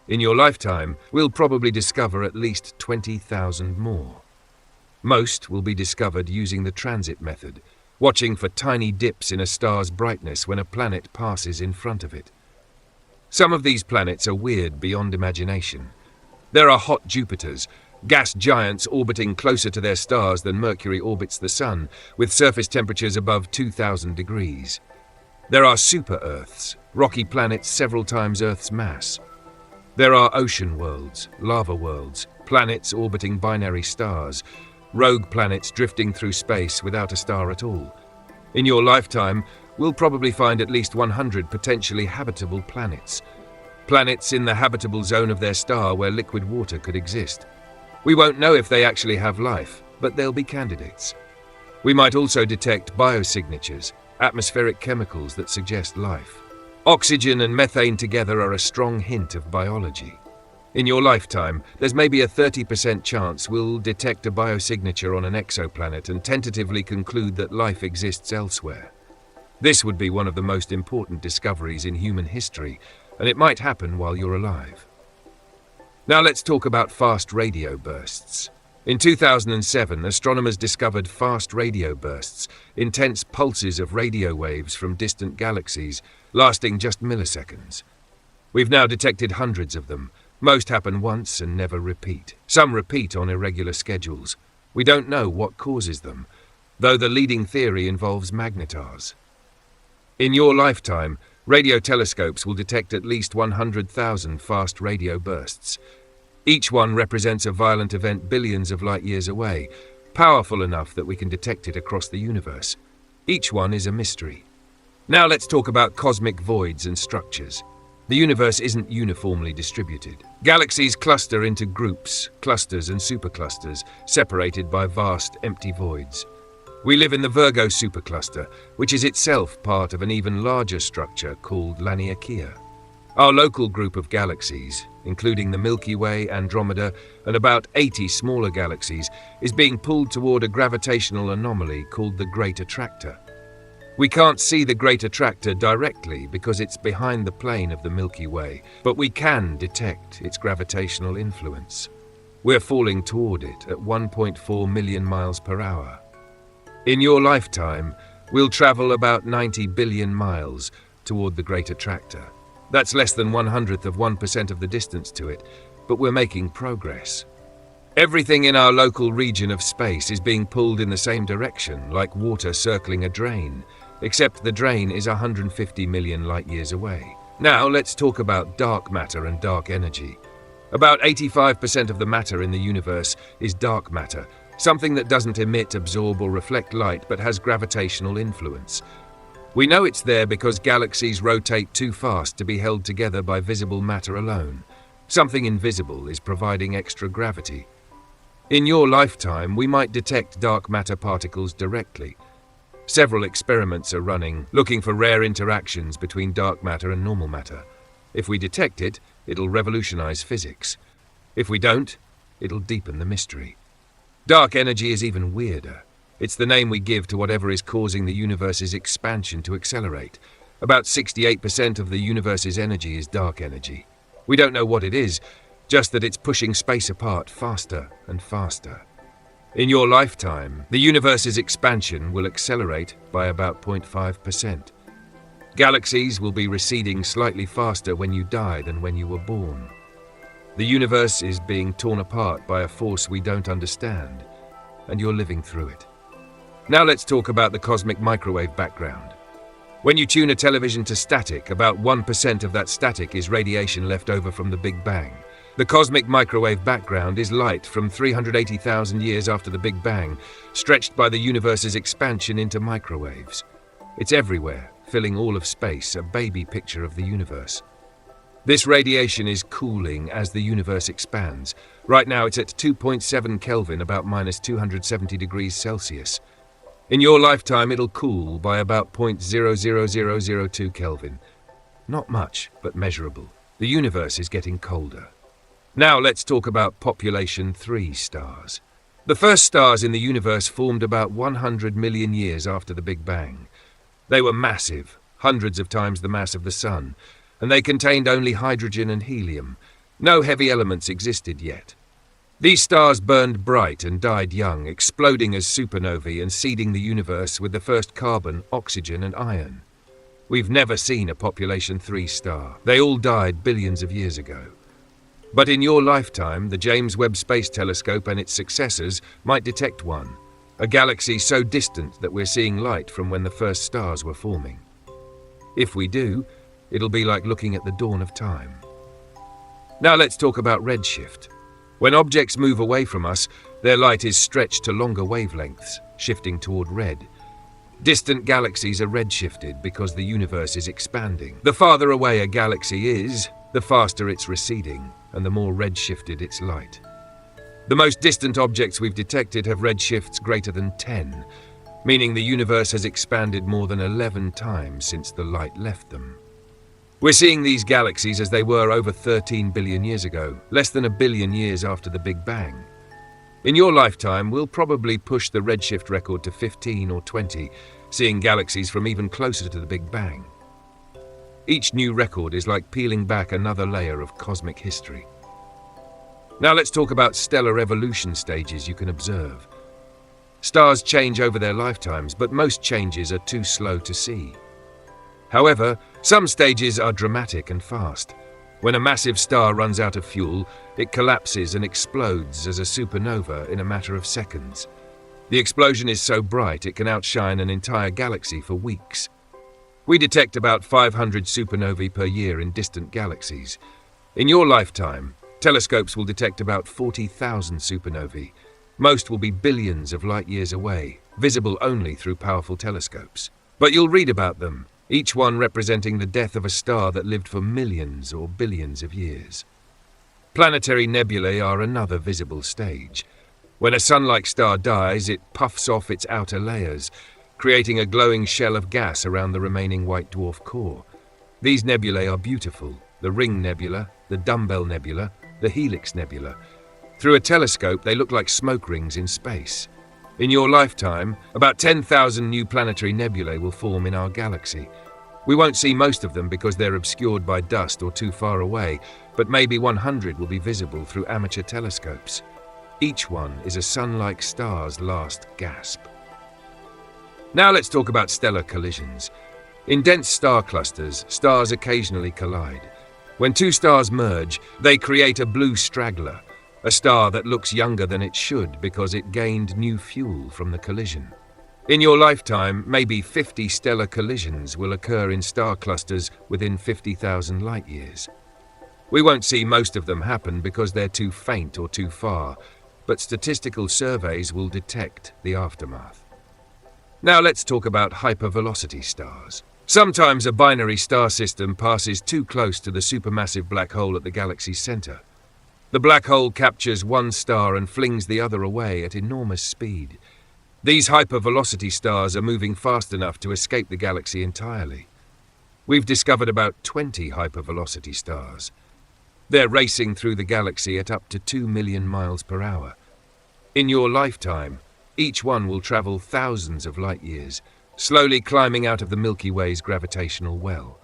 In your lifetime, we'll probably discover at least 20,000 more. Most will be discovered using the transit method, watching for tiny dips in a star's brightness when a planet passes in front of it. Some of these planets are weird beyond imagination. There are hot Jupiters, gas giants orbiting closer to their stars than Mercury orbits the Sun, with surface temperatures above 2,000 degrees. There are super-Earths, rocky planets several times Earth's mass. There are ocean worlds, lava worlds, planets orbiting binary stars, rogue planets drifting through space without a star at all. In your lifetime, we'll probably find at least 100 potentially habitable planets. Planets in the habitable zone of their star where liquid water could exist. We won't know if they actually have life, but they'll be candidates. We might also detect biosignatures, atmospheric chemicals that suggest life. Oxygen and methane together are a strong hint of biology. In your lifetime, there's maybe a 30% chance we'll detect a biosignature on an exoplanet and tentatively conclude that life exists elsewhere. This would be one of the most important discoveries in human history, and it might happen while you're alive. Now let's talk about fast radio bursts. In 2007, astronomers discovered fast radio bursts, intense pulses of radio waves from distant galaxies, lasting just milliseconds. We've now detected hundreds of them. Most happen once and never repeat. Some repeat on irregular schedules. We don't know what causes them, though the leading theory involves magnetars. In your lifetime, radio telescopes will detect at least 100,000 fast radio bursts. Each one represents a violent event billions of light years away, powerful enough that we can detect it across the universe. Each one is a mystery. Now let's talk about cosmic voids and structures. The universe isn't uniformly distributed. Galaxies cluster into groups, clusters and superclusters, separated by vast, empty voids. We live in the Virgo supercluster, which is itself part of an even larger structure called Laniakea. Our local group of galaxies, including the Milky Way, Andromeda, and about 80 smaller galaxies, is being pulled toward a gravitational anomaly called the Great Attractor. We can't see the Great Attractor directly because it's behind the plane of the Milky Way, but we can detect its gravitational influence. We're falling toward it at 1.4 million miles per hour. In your lifetime, we'll travel about 90 billion miles toward the Great Attractor. That's less than 1/100% of the distance to it, but we're making progress. Everything in our local region of space is being pulled in the same direction, like water circling a drain, except the drain is 150 million light-years away. Now let's talk about dark matter and dark energy. About 85% of the matter in the universe is dark matter, something that doesn't emit, absorb, or reflect light but has gravitational influence. We know it's there because galaxies rotate too fast to be held together by visible matter alone. Something invisible is providing extra gravity. In your lifetime, we might detect dark matter particles directly. Several experiments are running, looking for rare interactions between dark matter and normal matter. If we detect it, it'll revolutionize physics. If we don't, it'll deepen the mystery. Dark energy is even weirder. It's the name we give to whatever is causing the universe's expansion to accelerate. About 68% of the universe's energy is dark energy. We don't know what it is, just that it's pushing space apart faster and faster. In your lifetime, the universe's expansion will accelerate by about 0.5%. Galaxies will be receding slightly faster when you die than when you were born. The universe is being torn apart by a force we don't understand, and you're living through it. Now let's talk about the cosmic microwave background. When you tune a television to static, about 1% of that static is radiation left over from the Big Bang. The cosmic microwave background is light from 380,000 years after the Big Bang, stretched by the universe's expansion into microwaves. It's everywhere, filling all of space, a baby picture of the universe. This radiation is cooling as the universe expands. Right now it's at 2.7 Kelvin, about minus 270 degrees Celsius. In your lifetime, it'll cool by about 0.00002 Kelvin. Not much, but measurable. The universe is getting colder. Now let's talk about population 3 stars. The first stars in the universe formed about 100 million years after the Big Bang. They were massive, hundreds of times the mass of the Sun, and they contained only hydrogen and helium. No heavy elements existed yet. These stars burned bright and died young, exploding as supernovae and seeding the universe with the first carbon, oxygen, and iron. We've never seen a population 3 star. They all died billions of years ago. But in your lifetime, the James Webb Space Telescope and its successors might detect one, a galaxy so distant that we're seeing light from when the first stars were forming. If we do, it'll be like looking at the dawn of time. Now let's talk about redshift. When objects move away from us, their light is stretched to longer wavelengths, shifting toward red. Distant galaxies are redshifted because the universe is expanding. The farther away a galaxy is, the faster it's receding, and the more redshifted its light. The most distant objects we've detected have redshifts greater than 10, meaning the universe has expanded more than 11 times since the light left them. We're seeing these galaxies as they were over 13 billion years ago, less than a billion years after the Big Bang. In your lifetime, we'll probably push the redshift record to 15 or 20, seeing galaxies from even closer to the Big Bang. Each new record is like peeling back another layer of cosmic history. Now let's talk about stellar evolution stages you can observe. Stars change over their lifetimes, but most changes are too slow to see. However, some stages are dramatic and fast. When a massive star runs out of fuel, it collapses and explodes as a supernova in a matter of seconds. The explosion is so bright it can outshine an entire galaxy for weeks. We detect about 500 supernovae per year in distant galaxies. In your lifetime, telescopes will detect about 40,000 supernovae. Most will be billions of light years away, visible only through powerful telescopes. But you'll read about them, each one representing the death of a star that lived for millions or billions of years. Planetary nebulae are another visible stage. When a sun-like star dies, it puffs off its outer layers, creating a glowing shell of gas around the remaining white dwarf core. These nebulae are beautiful: the Ring Nebula, the Dumbbell Nebula, the Helix Nebula. Through a telescope, they look like smoke rings in space. In your lifetime, about 10,000 new planetary nebulae will form in our galaxy. We won't see most of them because they're obscured by dust or too far away, but maybe 100 will be visible through amateur telescopes. Each one is a sun-like star's last gasp. Now let's talk about stellar collisions. In dense star clusters, stars occasionally collide. When two stars merge, they create a blue straggler, a star that looks younger than it should because it gained new fuel from the collision. In your lifetime, maybe 50 stellar collisions will occur in star clusters within 50,000 light years. We won't see most of them happen because they're too faint or too far, but statistical surveys will detect the aftermath. Now let's talk about hypervelocity stars. Sometimes a binary star system passes too close to the supermassive black hole at the galaxy's center. The black hole captures one star and flings the other away at enormous speed. These hypervelocity stars are moving fast enough to escape the galaxy entirely. We've discovered about 20 hypervelocity stars. They're racing through the galaxy at up to 2 million miles per hour. In your lifetime, each one will travel thousands of light years, slowly climbing out of the Milky Way's gravitational well.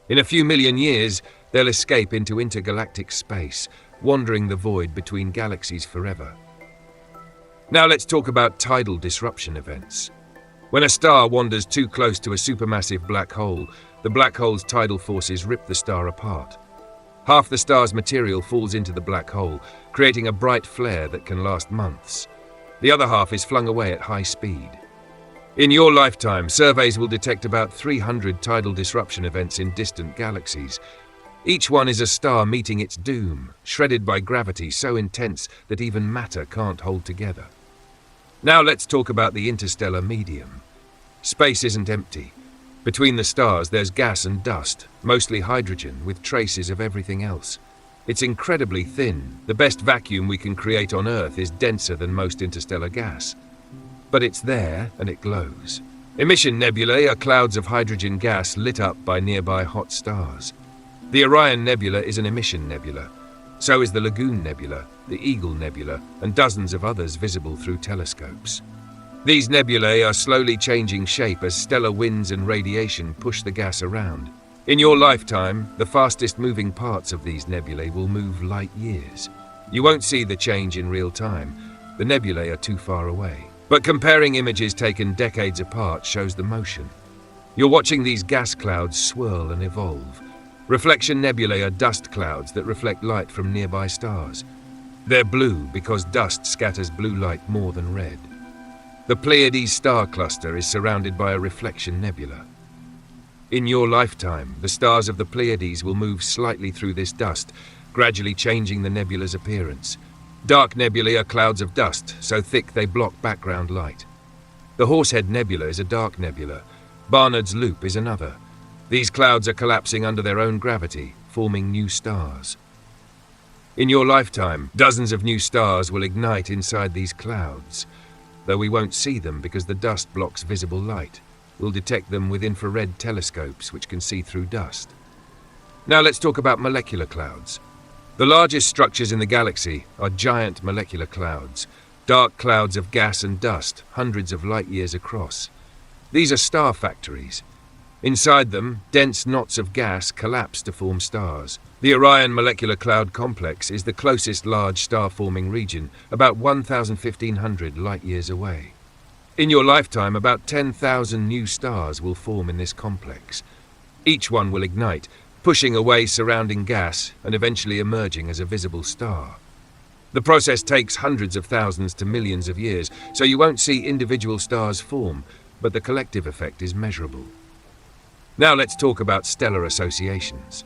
In a few million years, they'll escape into intergalactic space, wandering the void between galaxies forever. Now let's talk about tidal disruption events. When a star wanders too close to a supermassive black hole, the black hole's tidal forces rip the star apart. Half the star's material falls into the black hole, creating a bright flare that can last months. The other half is flung away at high speed. In your lifetime, surveys will detect about 300 tidal disruption events in distant galaxies. Each one is a star meeting its doom, shredded by gravity so intense that even matter can't hold together. Now let's talk about the interstellar medium. Space isn't empty. Between the stars there's gas and dust, mostly hydrogen, with traces of everything else. It's incredibly thin. The best vacuum we can create on Earth is denser than most interstellar gas. But it's there and it glows. Emission nebulae are clouds of hydrogen gas lit up by nearby hot stars. The Orion Nebula is an emission nebula. So is the Lagoon Nebula, the Eagle Nebula, and dozens of others visible through telescopes. These nebulae are slowly changing shape as stellar winds and radiation push the gas around. In your lifetime, the fastest moving parts of these nebulae will move light years. You won't see the change in real time. The nebulae are too far away. But comparing images taken decades apart shows the motion. You're watching these gas clouds swirl and evolve. Reflection nebulae are dust clouds that reflect light from nearby stars. They're blue because dust scatters blue light more than red. The Pleiades star cluster is surrounded by a reflection nebula. In your lifetime, the stars of the Pleiades will move slightly through this dust, gradually changing the nebula's appearance. Dark nebulae are clouds of dust, so thick they block background light. The Horsehead Nebula is a dark nebula. Barnard's Loop is another. These clouds are collapsing under their own gravity, forming new stars. In your lifetime, dozens of new stars will ignite inside these clouds, though we won't see them because the dust blocks visible light. We'll detect them with infrared telescopes which can see through dust. Now let's talk about molecular clouds. The largest structures in the galaxy are giant molecular clouds, dark clouds of gas and dust, hundreds of light years across. These are star factories. Inside them, dense knots of gas collapse to form stars. The Orion Molecular Cloud Complex is the closest large star-forming region, about 1,500 light-years away. In your lifetime, about 10,000 new stars will form in this complex. Each one will ignite, pushing away surrounding gas and eventually emerging as a visible star. The process takes hundreds of thousands to millions of years, so you won't see individual stars form, but the collective effect is measurable. Now let's talk about stellar associations.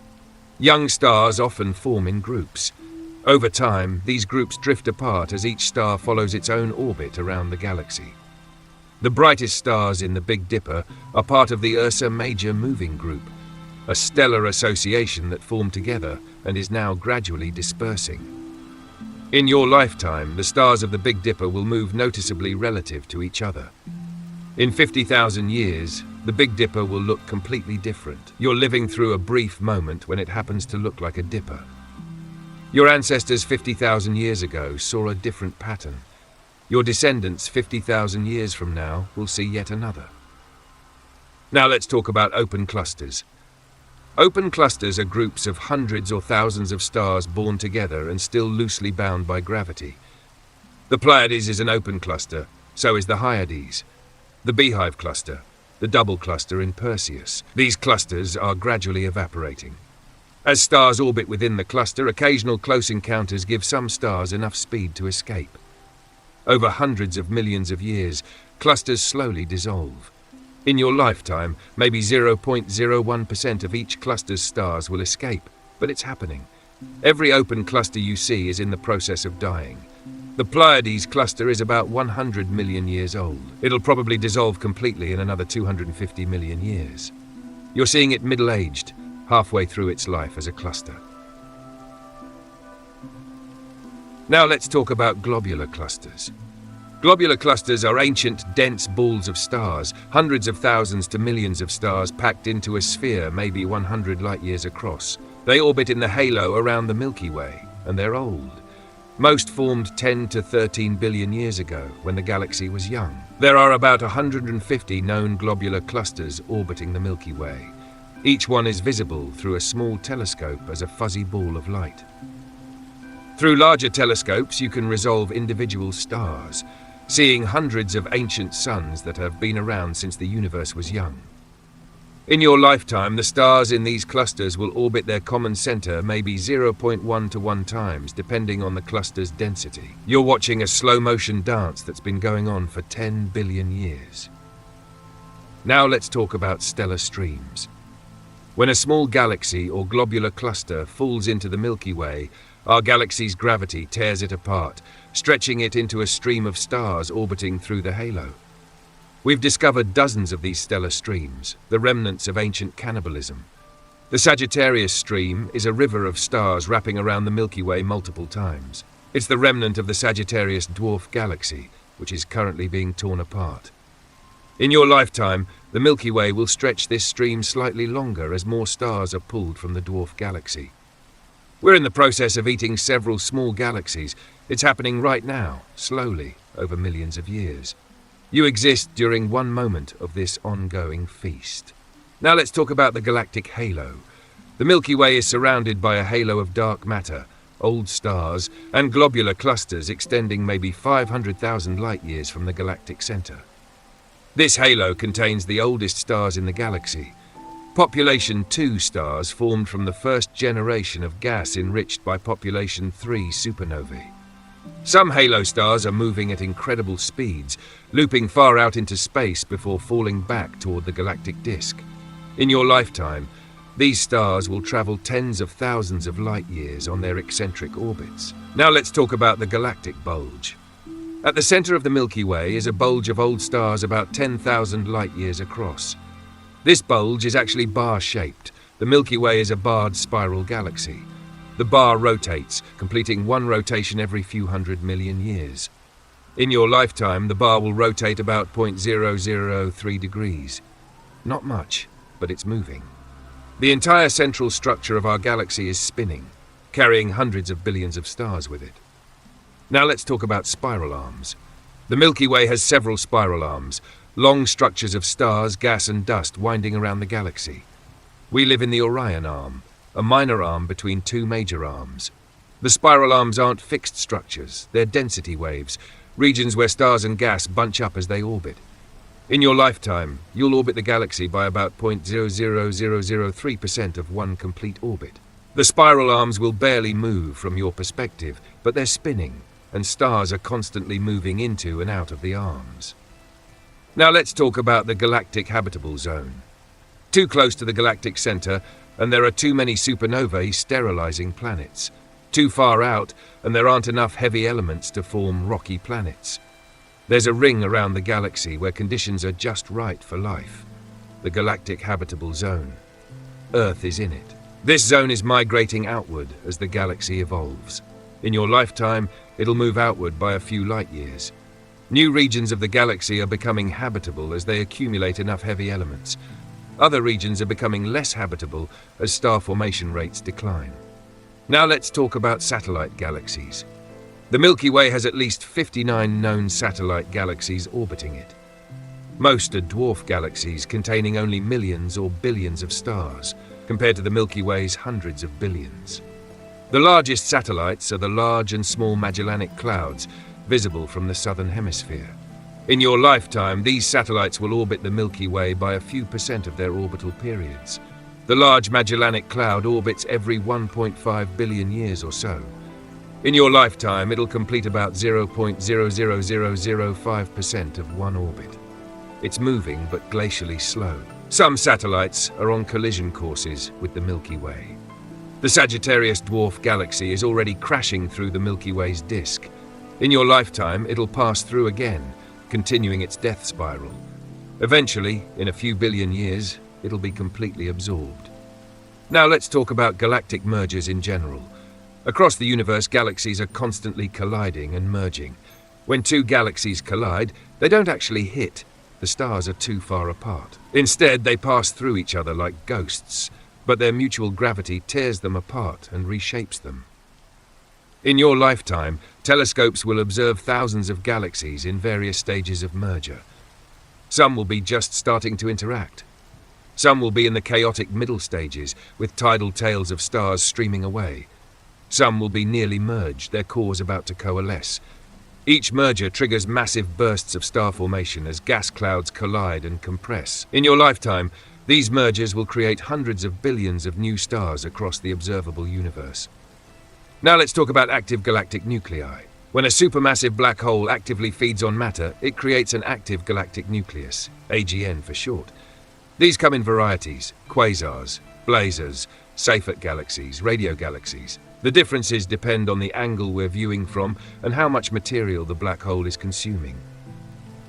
Young stars often form in groups. Over time, these groups drift apart as each star follows its own orbit around the galaxy. The brightest stars in the Big Dipper are part of the Ursa Major moving group, a stellar association that formed together and is now gradually dispersing. In your lifetime, the stars of the Big Dipper will move noticeably relative to each other. In 50,000 years, the Big Dipper will look completely different. You're living through a brief moment when it happens to look like a dipper. Your ancestors 50,000 years ago saw a different pattern. Your descendants 50,000 years from now will see yet another. Now let's talk about open clusters. Open clusters are groups of hundreds or thousands of stars born together and still loosely bound by gravity. The Pleiades is an open cluster, so is the Hyades. The Beehive cluster, the double cluster in Perseus. These clusters are gradually evaporating. As stars orbit within the cluster, occasional close encounters give some stars enough speed to escape. Over hundreds of millions of years, clusters slowly dissolve. In your lifetime, maybe 0.01% of each cluster's stars will escape, but it's happening. Every open cluster you see is in the process of dying. The Pleiades cluster is about 100 million years old. It'll probably dissolve completely in another 250 million years. You're seeing it middle-aged, halfway through its life as a cluster. Now let's talk about globular clusters. Globular clusters are ancient, dense balls of stars, hundreds of thousands to millions of stars packed into a sphere maybe 100 light-years across. They orbit in the halo around the Milky Way, and they're old. Most formed 10 to 13 billion years ago, when the galaxy was young. There are about 150 known globular clusters orbiting the Milky Way. Each one is visible through a small telescope as a fuzzy ball of light. Through larger telescopes, you can resolve individual stars, seeing hundreds of ancient suns that have been around since the universe was young. In your lifetime, the stars in these clusters will orbit their common center maybe 0.1 to 1 times, depending on the cluster's density. You're watching a slow-motion dance that's been going on for 10 billion years. Now let's talk about stellar streams. When a small galaxy or globular cluster falls into the Milky Way, our galaxy's gravity tears it apart, stretching it into a stream of stars orbiting through the halo. We've discovered dozens of these stellar streams, the remnants of ancient cannibalism. The Sagittarius stream is a river of stars wrapping around the Milky Way multiple times. It's the remnant of the Sagittarius dwarf galaxy, which is currently being torn apart. In your lifetime, the Milky Way will stretch this stream slightly longer as more stars are pulled from the dwarf galaxy. We're in the process of eating several small galaxies. It's happening right now, slowly, over millions of years. You exist during one moment of this ongoing feast. Now let's talk about the galactic halo. The Milky Way is surrounded by a halo of dark matter, old stars, and globular clusters extending maybe 500,000 light-years from the galactic center. This halo contains the oldest stars in the galaxy. Population 2 stars formed from the first generation of gas enriched by population 3 supernovae. Some halo stars are moving at incredible speeds, looping far out into space before falling back toward the galactic disk. In your lifetime, these stars will travel tens of thousands of light-years on their eccentric orbits. Now let's talk about the galactic bulge. At the center of the Milky Way is a bulge of old stars about 10,000 light-years across. This bulge is actually bar-shaped. The Milky Way is a barred spiral galaxy. The bar rotates, completing one rotation every few hundred million years. In your lifetime, the bar will rotate about 0.003 degrees. Not much, but it's moving. The entire central structure of our galaxy is spinning, carrying hundreds of billions of stars with it. Now let's talk about spiral arms. The Milky Way has several spiral arms, long structures of stars, gas and dust winding around the galaxy. We live in the Orion arm, a minor arm between two major arms. The spiral arms aren't fixed structures, they're density waves, regions where stars and gas bunch up as they orbit. In your lifetime, you'll orbit the galaxy by about 0.00003% of one complete orbit. The spiral arms will barely move from your perspective, but they're spinning, and stars are constantly moving into and out of the arms. Now let's talk about the galactic habitable zone. Too close to the galactic center, and there are too many supernovae sterilizing planets. Too far out, and there aren't enough heavy elements to form rocky planets. There's a ring around the galaxy where conditions are just right for life. The galactic habitable zone. Earth is in it. This zone is migrating outward as the galaxy evolves. In your lifetime, it'll move outward by a few light-years. New regions of the galaxy are becoming habitable as they accumulate enough heavy elements. Other regions are becoming less habitable as star formation rates decline. Now let's talk about satellite galaxies. The Milky Way has at least 59 known satellite galaxies orbiting it. Most are dwarf galaxies containing only millions or billions of stars, compared to the Milky Way's hundreds of billions. The largest satellites are the Large and Small Magellanic Clouds, visible from the southern hemisphere. In your lifetime, these satellites will orbit the Milky Way by a few % of their orbital periods. The Large Magellanic Cloud orbits every 1.5 billion years or so. In your lifetime, it'll complete about 0.00005% of one orbit. It's moving but glacially slow. Some satellites are on collision courses with the Milky Way. The Sagittarius dwarf galaxy is already crashing through the Milky Way's disk. In your lifetime, it'll pass through again, continuing its death spiral. Eventually, in a few billion years, it'll be completely absorbed. Now let's talk about galactic mergers in general. Across the universe, galaxies are constantly colliding and merging. When two galaxies collide, they don't actually hit. The stars are too far apart. Instead, they pass through each other like ghosts, but their mutual gravity tears them apart and reshapes them. In your lifetime, telescopes will observe thousands of galaxies in various stages of merger. Some will be just starting to interact. Some will be in the chaotic middle stages, with tidal tails of stars streaming away. Some will be nearly merged, their cores about to coalesce. Each merger triggers massive bursts of star formation as gas clouds collide and compress. In your lifetime, these mergers will create hundreds of billions of new stars across the observable universe. Now let's talk about active galactic nuclei. When a supermassive black hole actively feeds on matter, it creates an active galactic nucleus, AGN for short. These come in varieties: quasars, blazars, Seyfert galaxies, radio galaxies. The differences depend on the angle we're viewing from and how much material the black hole is consuming.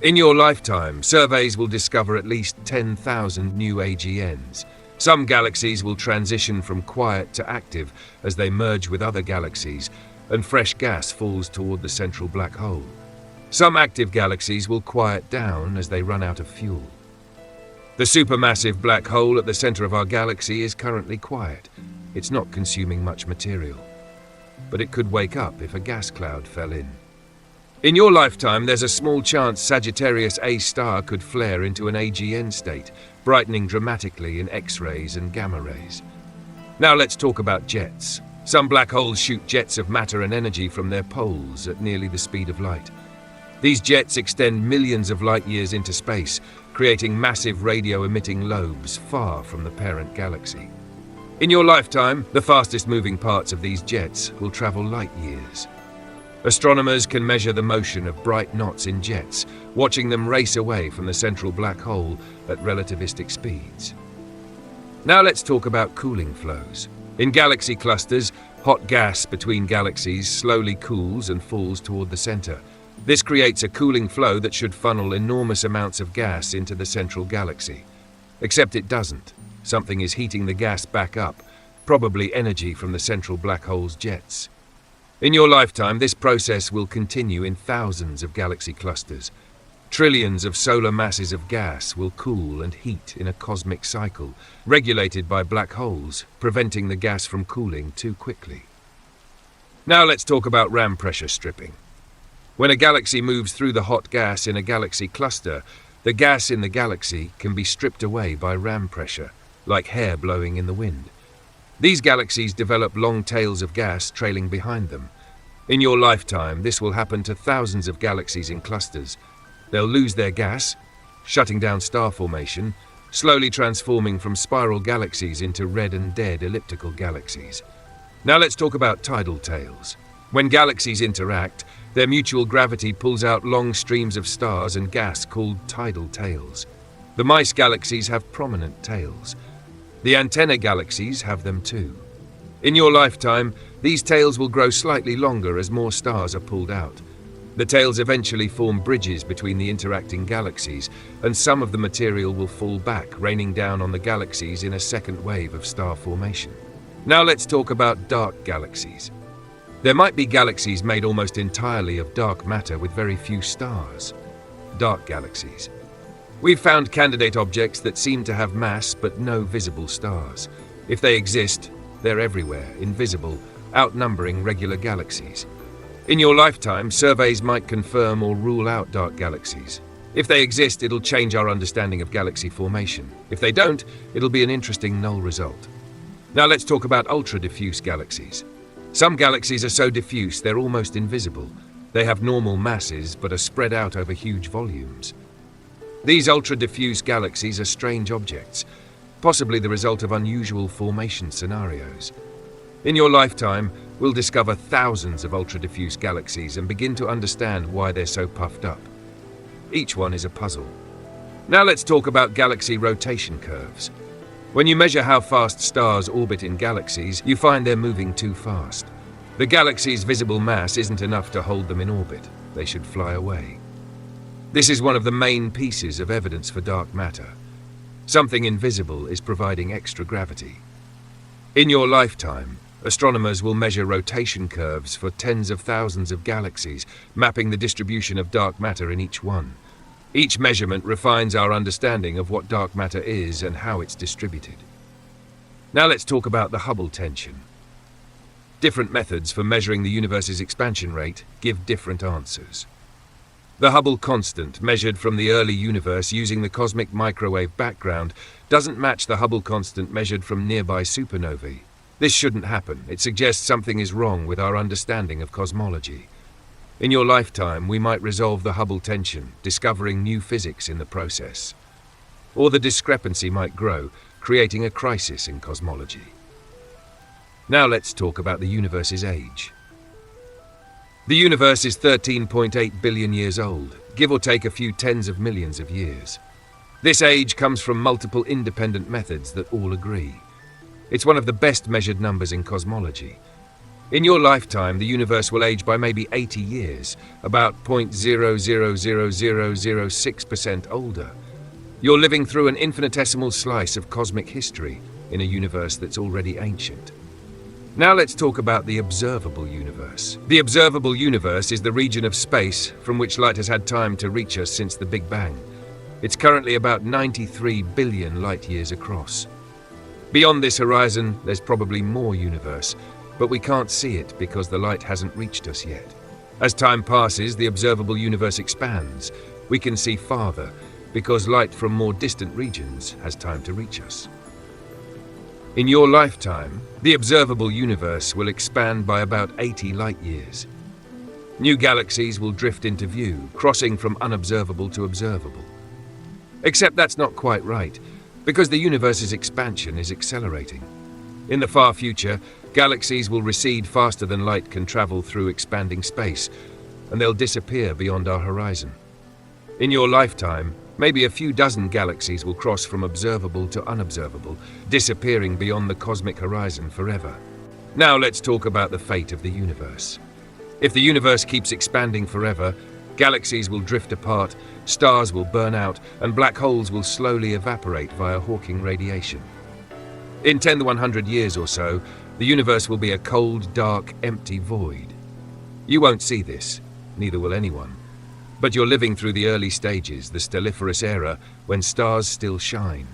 In your lifetime, surveys will discover at least 10,000 new AGNs. Some galaxies will transition from quiet to active as they merge with other galaxies, and fresh gas falls toward the central black hole. Some active galaxies will quiet down as they run out of fuel. The supermassive black hole at the center of our galaxy is currently quiet. It's not consuming much material, but it could wake up if a gas cloud fell in. In your lifetime, there's a small chance Sagittarius A star could flare into an AGN state, brightening dramatically in X-rays and gamma rays. Now let's talk about jets. Some black holes shoot jets of matter and energy from their poles at nearly the speed of light. These jets extend millions of light years into space, creating massive radio-emitting lobes far from the parent galaxy. In your lifetime, the fastest moving parts of these jets will travel light years. Astronomers can measure the motion of bright knots in jets, watching them race away from the central black hole at relativistic speeds. Now let's talk about cooling flows. In galaxy clusters, hot gas between galaxies slowly cools and falls toward the center. This creates a cooling flow that should funnel enormous amounts of gas into the central galaxy. Except it doesn't. Something is heating the gas back up, probably energy from the central black hole's jets. In your lifetime, this process will continue in thousands of galaxy clusters. Trillions of solar masses of gas will cool and heat in a cosmic cycle, regulated by black holes, preventing the gas from cooling too quickly. Now let's talk about ram pressure stripping. When a galaxy moves through the hot gas in a galaxy cluster, the gas in the galaxy can be stripped away by ram pressure, like hair blowing in the wind. These galaxies develop long tails of gas trailing behind them. In your lifetime, this will happen to thousands of galaxies in clusters. They'll lose their gas, shutting down star formation, slowly transforming from spiral galaxies into red and dead elliptical galaxies. Now let's talk about tidal tails. When galaxies interact, their mutual gravity pulls out long streams of stars and gas called tidal tails. The mice galaxies have prominent tails. The antenna galaxies have them too. In your lifetime, these tails will grow slightly longer as more stars are pulled out. The tails eventually form bridges between the interacting galaxies, and some of the material will fall back, raining down on the galaxies in a second wave of star formation. Now let's talk about dark galaxies. There might be galaxies made almost entirely of dark matter with very few stars. Dark galaxies. We've found candidate objects that seem to have mass but no visible stars. If they exist, they're everywhere, invisible, outnumbering regular galaxies. In your lifetime, surveys might confirm or rule out dark galaxies. If they exist, it'll change our understanding of galaxy formation. If they don't, it'll be an interesting null result. Now let's talk about ultra-diffuse galaxies. Some galaxies are so diffuse they're almost invisible. They have normal masses but are spread out over huge volumes. These ultra-diffuse galaxies are strange objects, possibly the result of unusual formation scenarios. In your lifetime, we'll discover thousands of ultra-diffuse galaxies and begin to understand why they're so puffed up. Each one is a puzzle. Now let's talk about galaxy rotation curves. When you measure how fast stars orbit in galaxies, you find they're moving too fast. The galaxy's visible mass isn't enough to hold them in orbit. They should fly away. This is one of the main pieces of evidence for dark matter. Something invisible is providing extra gravity. In your lifetime, astronomers will measure rotation curves for tens of thousands of galaxies, mapping the distribution of dark matter in each one. Each measurement refines our understanding of what dark matter is and how it's distributed. Now let's talk about the Hubble tension. Different methods for measuring the universe's expansion rate give different answers. The Hubble constant, measured from the early universe using the cosmic microwave background, doesn't match the Hubble constant measured from nearby supernovae. This shouldn't happen. It suggests something is wrong with our understanding of cosmology. In your lifetime, we might resolve the Hubble tension, discovering new physics in the process. Or the discrepancy might grow, creating a crisis in cosmology. Now let's talk about the universe's age. The universe is 13.8 billion years old, give or take a few tens of millions of years. This age comes from multiple independent methods that all agree. It's one of the best measured numbers in cosmology. In your lifetime, the universe will age by maybe 80 years, about 0.000006% older. You're living through an infinitesimal slice of cosmic history in a universe that's already ancient. Now let's talk about the observable universe. The observable universe is the region of space from which light has had time to reach us since the Big Bang. It's currently about 93 billion light-years across. Beyond this horizon, there's probably more universe, but we can't see it because the light hasn't reached us yet. As time passes, the observable universe expands. We can see farther because light from more distant regions has time to reach us. In your lifetime, the observable universe will expand by about 80 light-years. New galaxies will drift into view, crossing from unobservable to observable. Except that's not quite right, because the universe's expansion is accelerating. In the far future, galaxies will recede faster than light can travel through expanding space, and they'll disappear beyond our horizon. In your lifetime, maybe a few dozen galaxies will cross from observable to unobservable, disappearing beyond the cosmic horizon forever. Now let's talk about the fate of the universe. If the universe keeps expanding forever, galaxies will drift apart, stars will burn out, and black holes will slowly evaporate via Hawking radiation. In 10 to 100 years or so, the universe will be a cold, dark, empty void. You won't see this, neither will anyone. But you're living through the early stages, the stelliferous era, when stars still shine.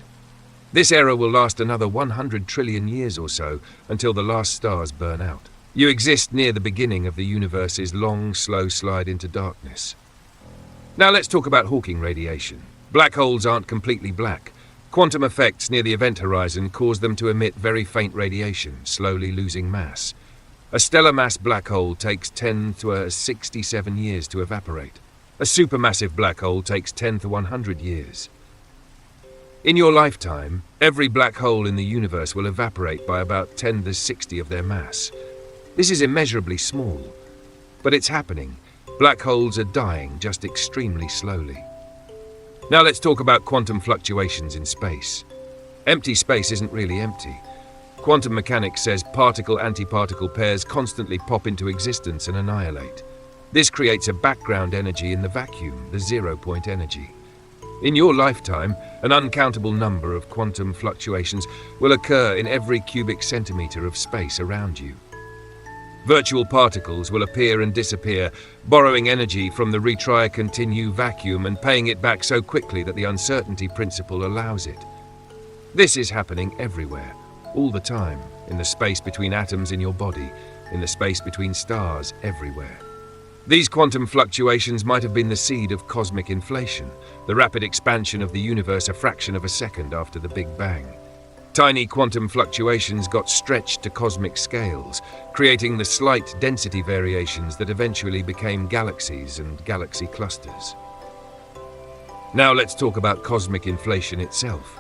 This era will last another 100 trillion years or so, until the last stars burn out. You exist near the beginning of the universe's long, slow slide into darkness. Now let's talk about Hawking radiation. Black holes aren't completely black. Quantum effects near the event horizon cause them to emit very faint radiation, slowly losing mass. A stellar mass black hole takes 10 to 67 years to evaporate. A supermassive black hole takes 10 to 100 years. In your lifetime, every black hole in the universe will evaporate by about 10 to 60 of their mass. This is immeasurably small, but it's happening. Black holes are dying just extremely slowly. Now let's talk about quantum fluctuations in space. Empty space isn't really empty. Quantum mechanics says particle-antiparticle pairs constantly pop into existence and annihilate. This creates a background energy in the vacuum, the zero-point energy. In your lifetime, an uncountable number of quantum fluctuations will occur in every cubic centimeter of space around you. Virtual particles will appear and disappear, borrowing energy from the retry-continue vacuum and paying it back so quickly that the uncertainty principle allows it. This is happening everywhere, all the time, in the space between atoms in your body, in the space between stars everywhere. These quantum fluctuations might have been the seed of cosmic inflation, the rapid expansion of the universe a fraction of a second after the Big Bang. Tiny quantum fluctuations got stretched to cosmic scales, creating the slight density variations that eventually became galaxies and galaxy clusters. Now let's talk about cosmic inflation itself.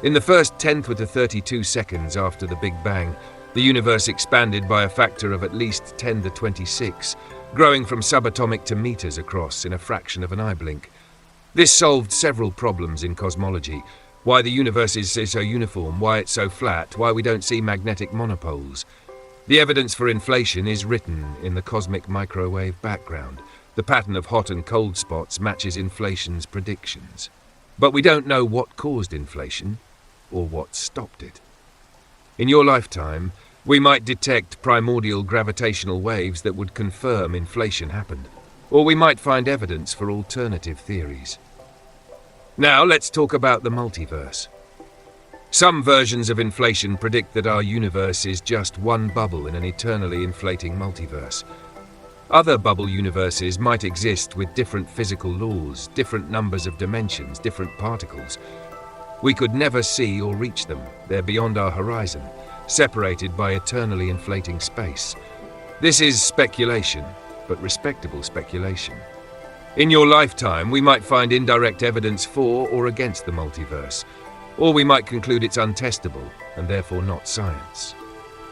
In the first 10 to 32 seconds after the Big Bang, the universe expanded by a factor of at least 10 to 26, growing from subatomic to meters across in a fraction of an eye blink. This solved several problems in cosmology: why the universe is so uniform, why it's so flat, why we don't see magnetic monopoles. The evidence for inflation is written in the cosmic microwave background. The pattern of hot and cold spots matches inflation's predictions. But we don't know what caused inflation or what stopped it. In your lifetime, we might detect primordial gravitational waves that would confirm inflation happened, or we might find evidence for alternative theories. Now let's talk about the multiverse. Some versions of inflation predict that our universe is just one bubble in an eternally inflating multiverse. Other bubble universes might exist with different physical laws, different numbers of dimensions, different particles. We could never see or reach them. They're beyond our horizon, separated by eternally inflating space. This is speculation, but respectable speculation. In your lifetime, we might find indirect evidence for or against the multiverse, or we might conclude it's untestable and therefore not science.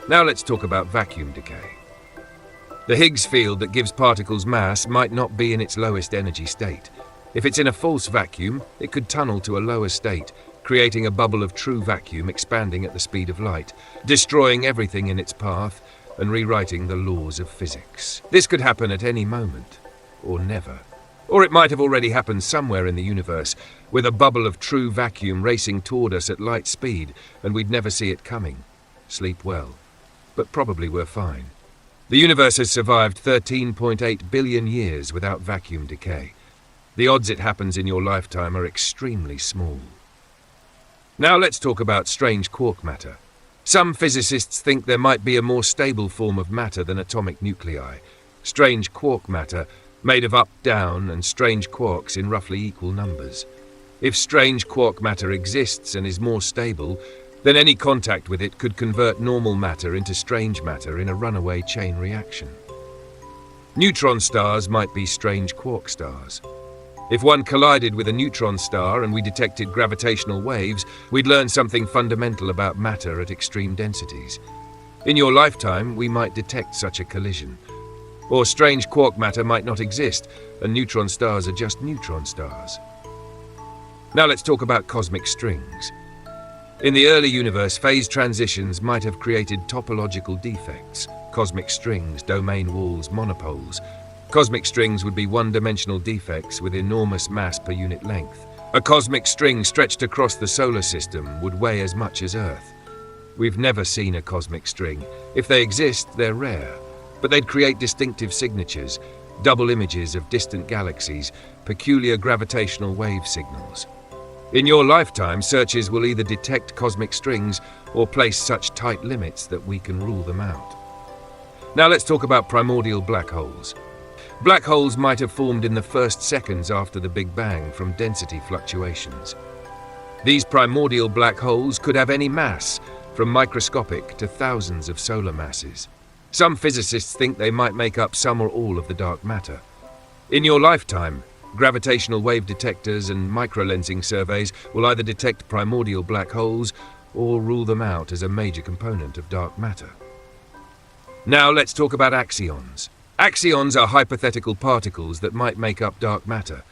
Now let's talk about vacuum decay. The Higgs field that gives particles mass might not be in its lowest energy state. If it's in a false vacuum, it could tunnel to a lower state, creating a bubble of true vacuum expanding at the speed of light, destroying everything in its path and rewriting the laws of physics. This could happen at any moment, or never. Or it might have already happened somewhere in the universe, with a bubble of true vacuum racing toward us at light speed, and we'd never see it coming. Sleep well. But probably we're fine. The universe has survived 13.8 billion years without vacuum decay. The odds it happens in your lifetime are extremely small. Now let's talk about strange quark matter. Some physicists think there might be a more stable form of matter than atomic nuclei. Strange quark matter, made of up, down, and strange quarks in roughly equal numbers. If strange quark matter exists and is more stable, then any contact with it could convert normal matter into strange matter in a runaway chain reaction. Neutron stars might be strange quark stars. If one collided with a neutron star and we detected gravitational waves, we'd learn something fundamental about matter at extreme densities. In your lifetime, we might detect such a collision. Or strange quark matter might not exist, and neutron stars are just neutron stars. Now let's talk about cosmic strings. In the early universe, phase transitions might have created topological defects, cosmic strings, domain walls, monopoles. Cosmic strings would be one-dimensional defects with enormous mass per unit length. A cosmic string stretched across the solar system would weigh as much as Earth. We've never seen a cosmic string. If they exist, they're rare. But they'd create distinctive signatures, double images of distant galaxies, peculiar gravitational wave signals. In your lifetime, searches will either detect cosmic strings or place such tight limits that we can rule them out. Now let's talk about primordial black holes. Black holes might have formed in the first seconds after the Big Bang from density fluctuations. These primordial black holes could have any mass, from microscopic to thousands of solar masses. Some physicists think they might make up some or all of the dark matter. In your lifetime, gravitational wave detectors and microlensing surveys will either detect primordial black holes or rule them out as a major component of dark matter. Now let's talk about axions. Axions are hypothetical particles that might make up dark matter.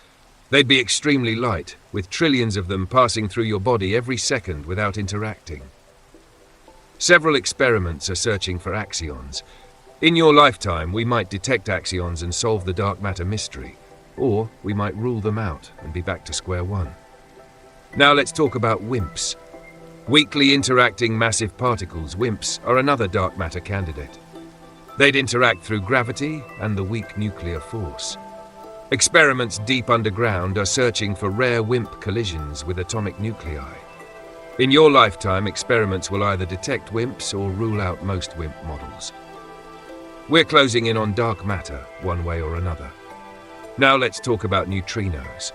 They'd be extremely light, with trillions of them passing through your body every second without interacting. Several experiments are searching for axions. In your lifetime, we might detect axions and solve the dark matter mystery. Or we might rule them out and be back to square one. Now let's talk about WIMPs. Weakly interacting massive particles, WIMPs, are another dark matter candidate. They'd interact through gravity and the weak nuclear force. Experiments deep underground are searching for rare WIMP collisions with atomic nuclei. In your lifetime, experiments will either detect WIMPs or rule out most WIMP models. We're closing in on dark matter, one way or another. Now let's talk about neutrinos.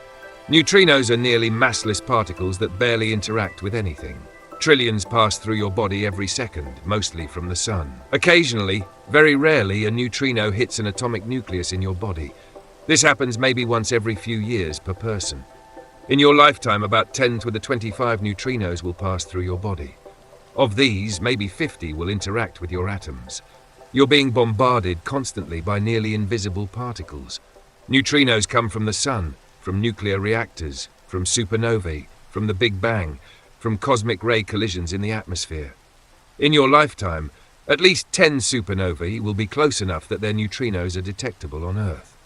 Neutrinos are nearly massless particles that barely interact with anything. Trillions pass through your body every second, mostly from the sun. Occasionally, very rarely, a neutrino hits an atomic nucleus in your body. This happens maybe once every few years per person. In your lifetime, about 10 to the 25 neutrinos will pass through your body. Of these, maybe 50 will interact with your atoms. You're being bombarded constantly by nearly invisible particles. Neutrinos come from the sun, from nuclear reactors, from supernovae, from the Big Bang, from cosmic ray collisions in the atmosphere. In your lifetime, At least 10 supernovae will be close enough that their neutrinos are detectable on Earth.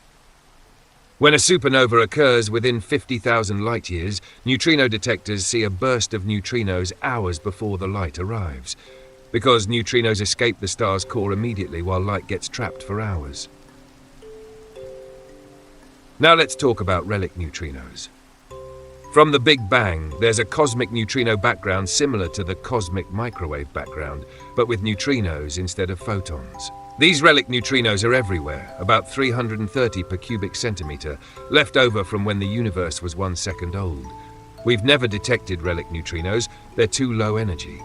When a supernova occurs within 50,000 light-years, neutrino detectors see a burst of neutrinos hours before the light arrives, because neutrinos escape the star's core immediately while light gets trapped for hours. Now let's talk about relic neutrinos. From the Big Bang, there's a cosmic neutrino background similar to the cosmic microwave background, but with neutrinos instead of photons. These relic neutrinos are everywhere, about 330 per cubic centimeter, left over from when the universe was 1 second old. We've never detected relic neutrinos, they're too low energy.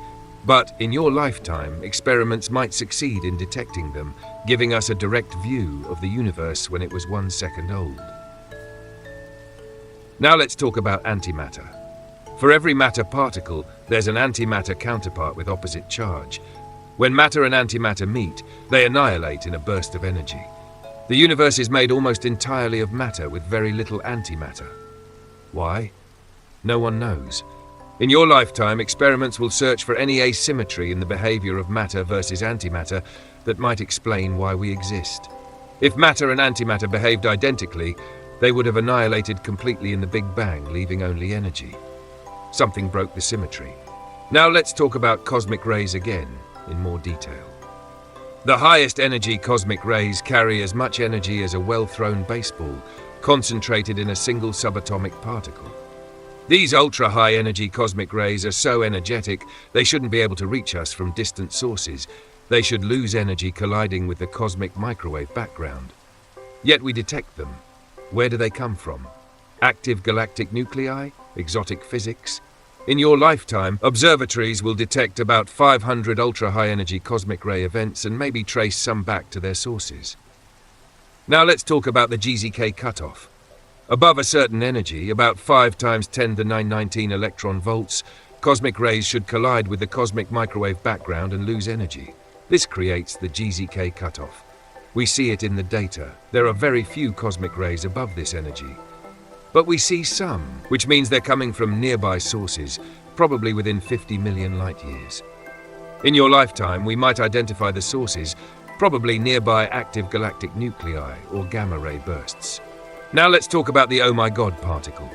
But in your lifetime, experiments might succeed in detecting them, giving us a direct view of the universe when it was 1 second old. Now let's talk about antimatter. For every matter particle, there's an antimatter counterpart with opposite charge. When matter and antimatter meet, they annihilate in a burst of energy. The universe is made almost entirely of matter with very little antimatter. Why? No one knows. In your lifetime, experiments will search for any asymmetry in the behavior of matter versus antimatter that might explain why we exist. If matter and antimatter behaved identically, they would have annihilated completely in the Big Bang, leaving only energy. Something broke the symmetry. Now let's talk about cosmic rays again, in more detail. The highest energy cosmic rays carry as much energy as a well-thrown baseball, concentrated in a single subatomic particle. These ultra-high energy cosmic rays are so energetic, they shouldn't be able to reach us from distant sources. They should lose energy colliding with the cosmic microwave background. Yet we detect them. Where do they come from? Active galactic nuclei? Exotic physics? In your lifetime, observatories will detect about 500 ultra-high-energy cosmic ray events and maybe trace some back to their sources. Now let's talk about the GZK cutoff. Above a certain energy, about 5 times 10 to the 919 electron volts, cosmic rays should collide with the cosmic microwave background and lose energy. This creates the GZK cutoff. We see it in the data. There are very few cosmic rays above this energy. But we see some, which means they're coming from nearby sources, probably within 50 million light-years. In your lifetime, we might identify the sources, probably nearby active galactic nuclei or gamma-ray bursts. Now let's talk about the oh my god particle.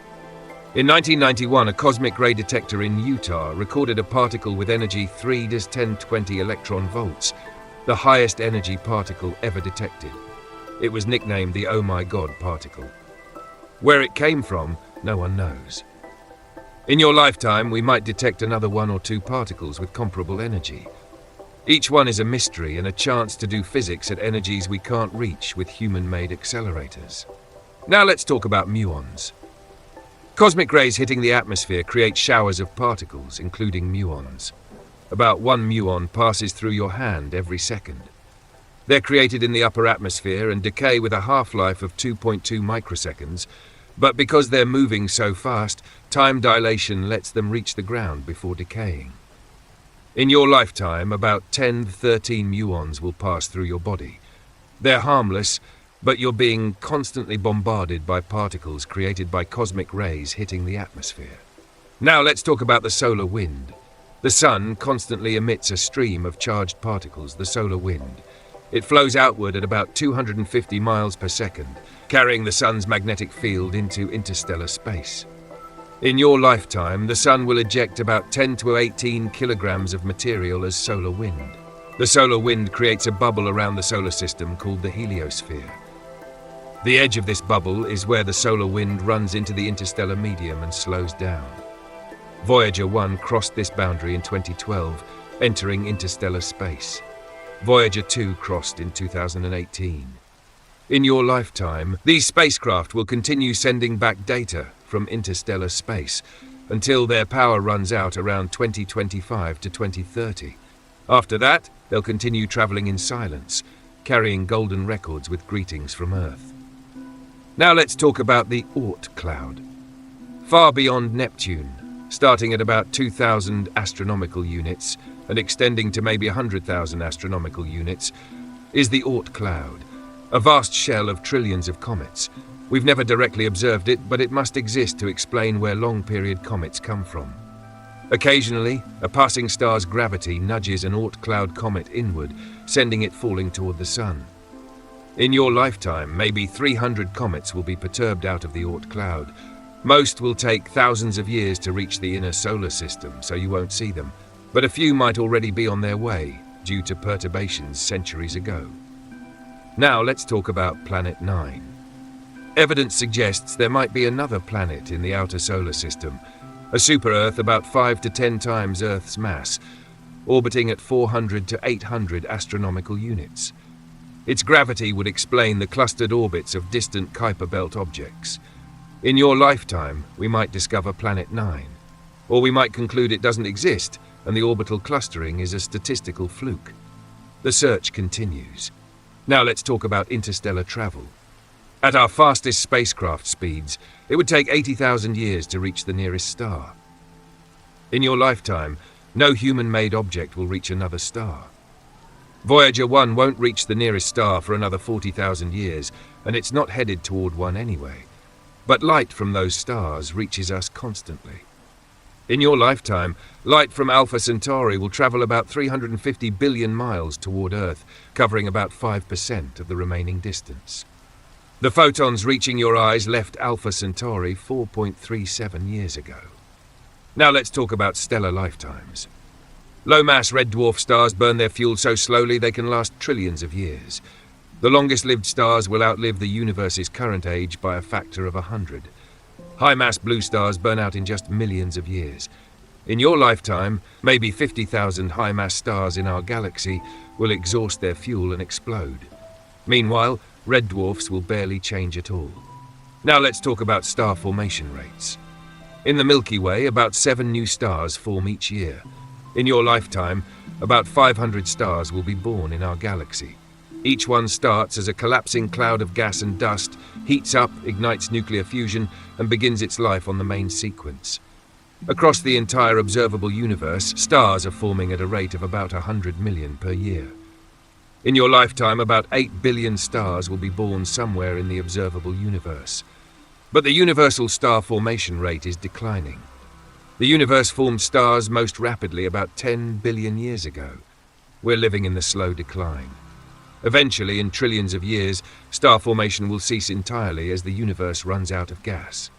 In 1991, a cosmic ray detector in Utah recorded a particle with energy 3 to 1020 electron volts, the highest energy particle ever detected. It was nicknamed the oh my god particle. Where it came from, no one knows. In your lifetime, we might detect another 1 or 2 particles with comparable energy. Each one is a mystery and a chance to do physics at energies we can't reach with human-made accelerators. Now let's talk about muons. Cosmic rays hitting the atmosphere create showers of particles, including muons. About 1 muon passes through your hand every second. They're created in the upper atmosphere and decay with a half-life of 2.2 microseconds, but because they're moving so fast, time dilation lets them reach the ground before decaying. In your lifetime, about 10 to 13 muons will pass through your body. They're harmless, but you're being constantly bombarded by particles created by cosmic rays hitting the atmosphere. Now let's talk about the solar wind. The sun constantly emits a stream of charged particles, the solar wind. It flows outward at about 250 miles per second, carrying the sun's magnetic field into interstellar space. In your lifetime, the sun will eject about 10 to 18 kilograms of material as solar wind. The solar wind creates a bubble around the solar system called the heliosphere. The edge of this bubble is where the solar wind runs into the interstellar medium and slows down. Voyager 1 crossed this boundary in 2012, entering interstellar space. Voyager 2 crossed in 2018. In your lifetime, these spacecraft will continue sending back data from interstellar space until their power runs out around 2025 to 2030. After that, they'll continue traveling in silence, carrying golden records with greetings from Earth. Now let's talk about the Oort cloud. Far beyond Neptune, starting at about 2,000 astronomical units and extending to maybe 100,000 astronomical units, is the Oort cloud, a vast shell of trillions of comets. We've never directly observed it, but it must exist to explain where long-period comets come from. Occasionally, a passing star's gravity nudges an Oort cloud comet inward, sending it falling toward the sun. In your lifetime, maybe 300 comets will be perturbed out of the Oort cloud. Most will take thousands of years to reach the inner solar system, so you won't see them, but a few might already be on their way, due to perturbations centuries ago. Now let's talk about Planet 9. Evidence suggests there might be another planet in the outer solar system, a super-Earth about 5 to 10 times Earth's mass, orbiting at 400 to 800 astronomical units. Its gravity would explain the clustered orbits of distant Kuiper Belt objects. In your lifetime, we might discover Planet 9, or we might conclude it doesn't exist and the orbital clustering is a statistical fluke. The search continues. Now let's talk about interstellar travel. At our fastest spacecraft speeds, it would take 80,000 years to reach the nearest star. In your lifetime, no human-made object will reach another star. Voyager 1 won't reach the nearest star for another 40,000 years, and it's not headed toward one anyway. But light from those stars reaches us constantly. In your lifetime, light from Alpha Centauri will travel about 350 billion miles toward Earth, covering about 5% of the remaining distance. The photons reaching your eyes left Alpha Centauri 4.37 years ago. Now let's talk about stellar lifetimes. Low-mass red dwarf stars burn their fuel so slowly they can last trillions of years. The longest-lived stars will outlive the universe's current age by a factor of 100. High-mass blue stars burn out in just millions of years. In your lifetime, maybe 50,000 high-mass stars in our galaxy will exhaust their fuel and explode. Meanwhile, red dwarfs will barely change at all. Now let's talk about star formation rates. In the Milky Way, about 7 new stars form each year. In your lifetime, about 500 stars will be born in our galaxy. Each one starts as a collapsing cloud of gas and dust, heats up, ignites nuclear fusion, and begins its life on the main sequence. Across the entire observable universe, stars are forming at a rate of about 100 million per year. In your lifetime, about 8 billion stars will be born somewhere in the observable universe. But the universal star formation rate is declining. The universe formed stars most rapidly about 10 billion years ago. We're living in the slow decline. Eventually, in trillions of years, star formation will cease entirely as the universe runs out of gas.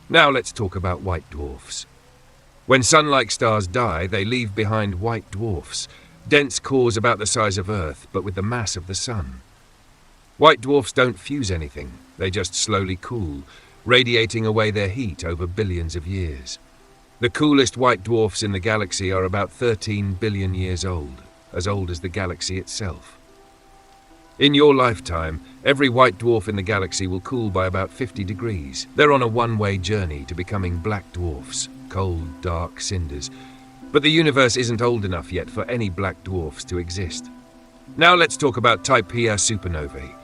Now let's talk about white dwarfs. When sun-like stars die, they leave behind white dwarfs, dense cores about the size of Earth, but with the mass of the sun. White dwarfs don't fuse anything, they just slowly cool, radiating away their heat over billions of years. The coolest white dwarfs in the galaxy are about 13 billion years old as the galaxy itself. In your lifetime, every white dwarf in the galaxy will cool by about 50 degrees. They're on a one-way journey to becoming black dwarfs, cold, dark cinders. But the universe isn't old enough yet for any black dwarfs to exist. Now let's talk about Type Ia supernovae.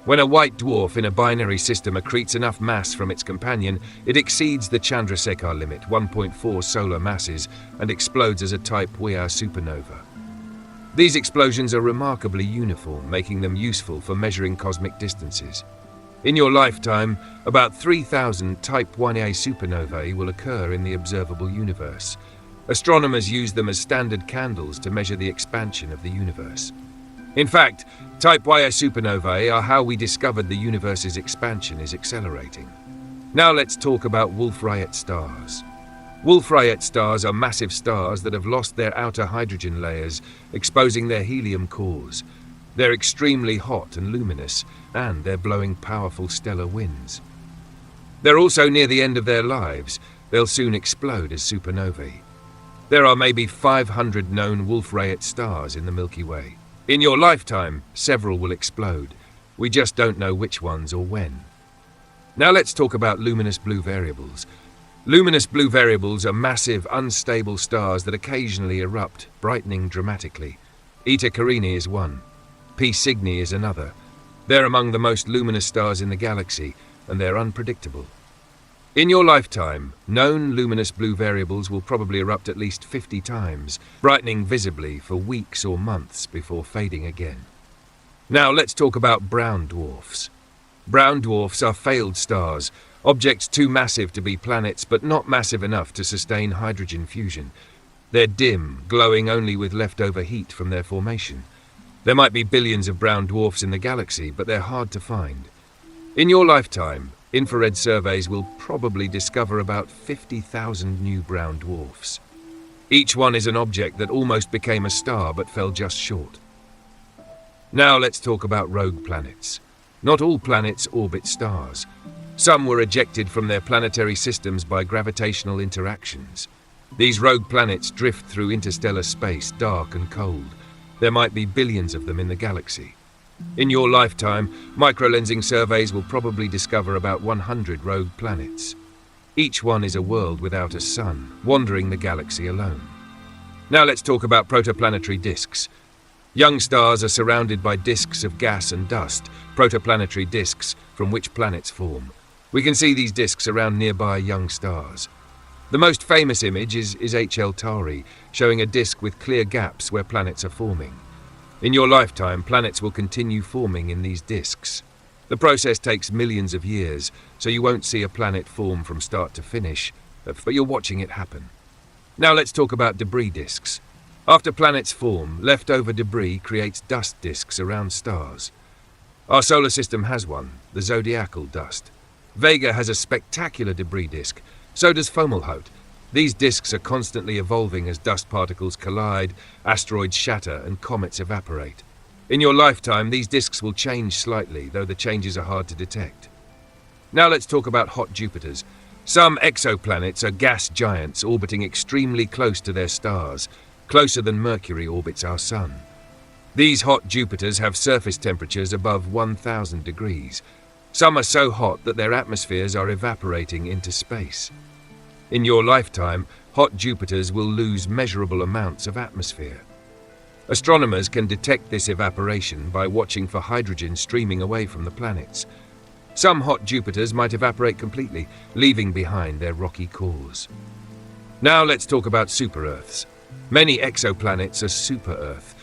When a white dwarf in a binary system accretes enough mass from its companion, it exceeds the Chandrasekhar limit, 1.4 solar masses, and explodes as a Type Ia supernova. These explosions are remarkably uniform, making them useful for measuring cosmic distances. In your lifetime, about 3,000 Type Ia supernovae will occur in the observable universe. Astronomers use them as standard candles to measure the expansion of the universe. In fact, Type Ia supernovae are how we discovered the universe's expansion is accelerating. Now let's talk about Wolf-Rayet stars. Wolf-Rayet stars are massive stars that have lost their outer hydrogen layers, exposing their helium cores. They're extremely hot and luminous, and they're blowing powerful stellar winds. They're also near the end of their lives. They'll soon explode as supernovae. There are maybe 500 known Wolf-Rayet stars in the Milky Way. In your lifetime, several will explode. We just don't know which ones or when. Now let's talk about luminous blue variables. Luminous blue variables are massive, unstable stars that occasionally erupt, brightening dramatically. Eta Carini is one. P Cygni is another. They're among the most luminous stars in the galaxy, and they're unpredictable. In your lifetime, known luminous blue variables will probably erupt at least 50 times, brightening visibly for weeks or months before fading again. Now let's talk about brown dwarfs. Brown dwarfs are failed stars, Objects too massive to be planets, but not massive enough to sustain hydrogen fusion. They're dim, glowing only with leftover heat from their formation. There might be billions of brown dwarfs in the galaxy, but they're hard to find. In your lifetime, infrared surveys will probably discover about 50,000 new brown dwarfs. Each one is an object that almost became a star but fell just short. Now let's talk about rogue planets. Not all planets orbit stars. Some were ejected from their planetary systems by gravitational interactions. These rogue planets drift through interstellar space, dark and cold. There might be billions of them in the galaxy. In your lifetime, microlensing surveys will probably discover about 100 rogue planets. Each one is a world without a sun, wandering the galaxy alone. Now let's talk about protoplanetary disks. Young stars are surrounded by disks of gas and dust, protoplanetary disks from which planets form. We can see these disks around nearby young stars. The most famous image is HL Tauri, showing a disk with clear gaps where planets are forming. In your lifetime, planets will continue forming in these disks. The process takes millions of years, so you won't see a planet form from start to finish, but you're watching it happen. Now let's talk about debris disks. After planets form, leftover debris creates dust disks around stars. Our solar system has one, the zodiacal dust. Vega has a spectacular debris disk. So does Fomalhaut. These disks are constantly evolving as dust particles collide, asteroids shatter, and comets evaporate. In your lifetime, these disks will change slightly, though the changes are hard to detect. Now let's talk about hot Jupiters. Some exoplanets are gas giants orbiting extremely close to their stars, closer than Mercury orbits our Sun. These hot Jupiters have surface temperatures above 1,000 degrees. Some are so hot that their atmospheres are evaporating into space. In your lifetime, hot Jupiters will lose measurable amounts of atmosphere. Astronomers can detect this evaporation by watching for hydrogen streaming away from the planets. Some hot Jupiters might evaporate completely, leaving behind their rocky cores. Now let's talk about super-Earths. Many exoplanets are super-Earth.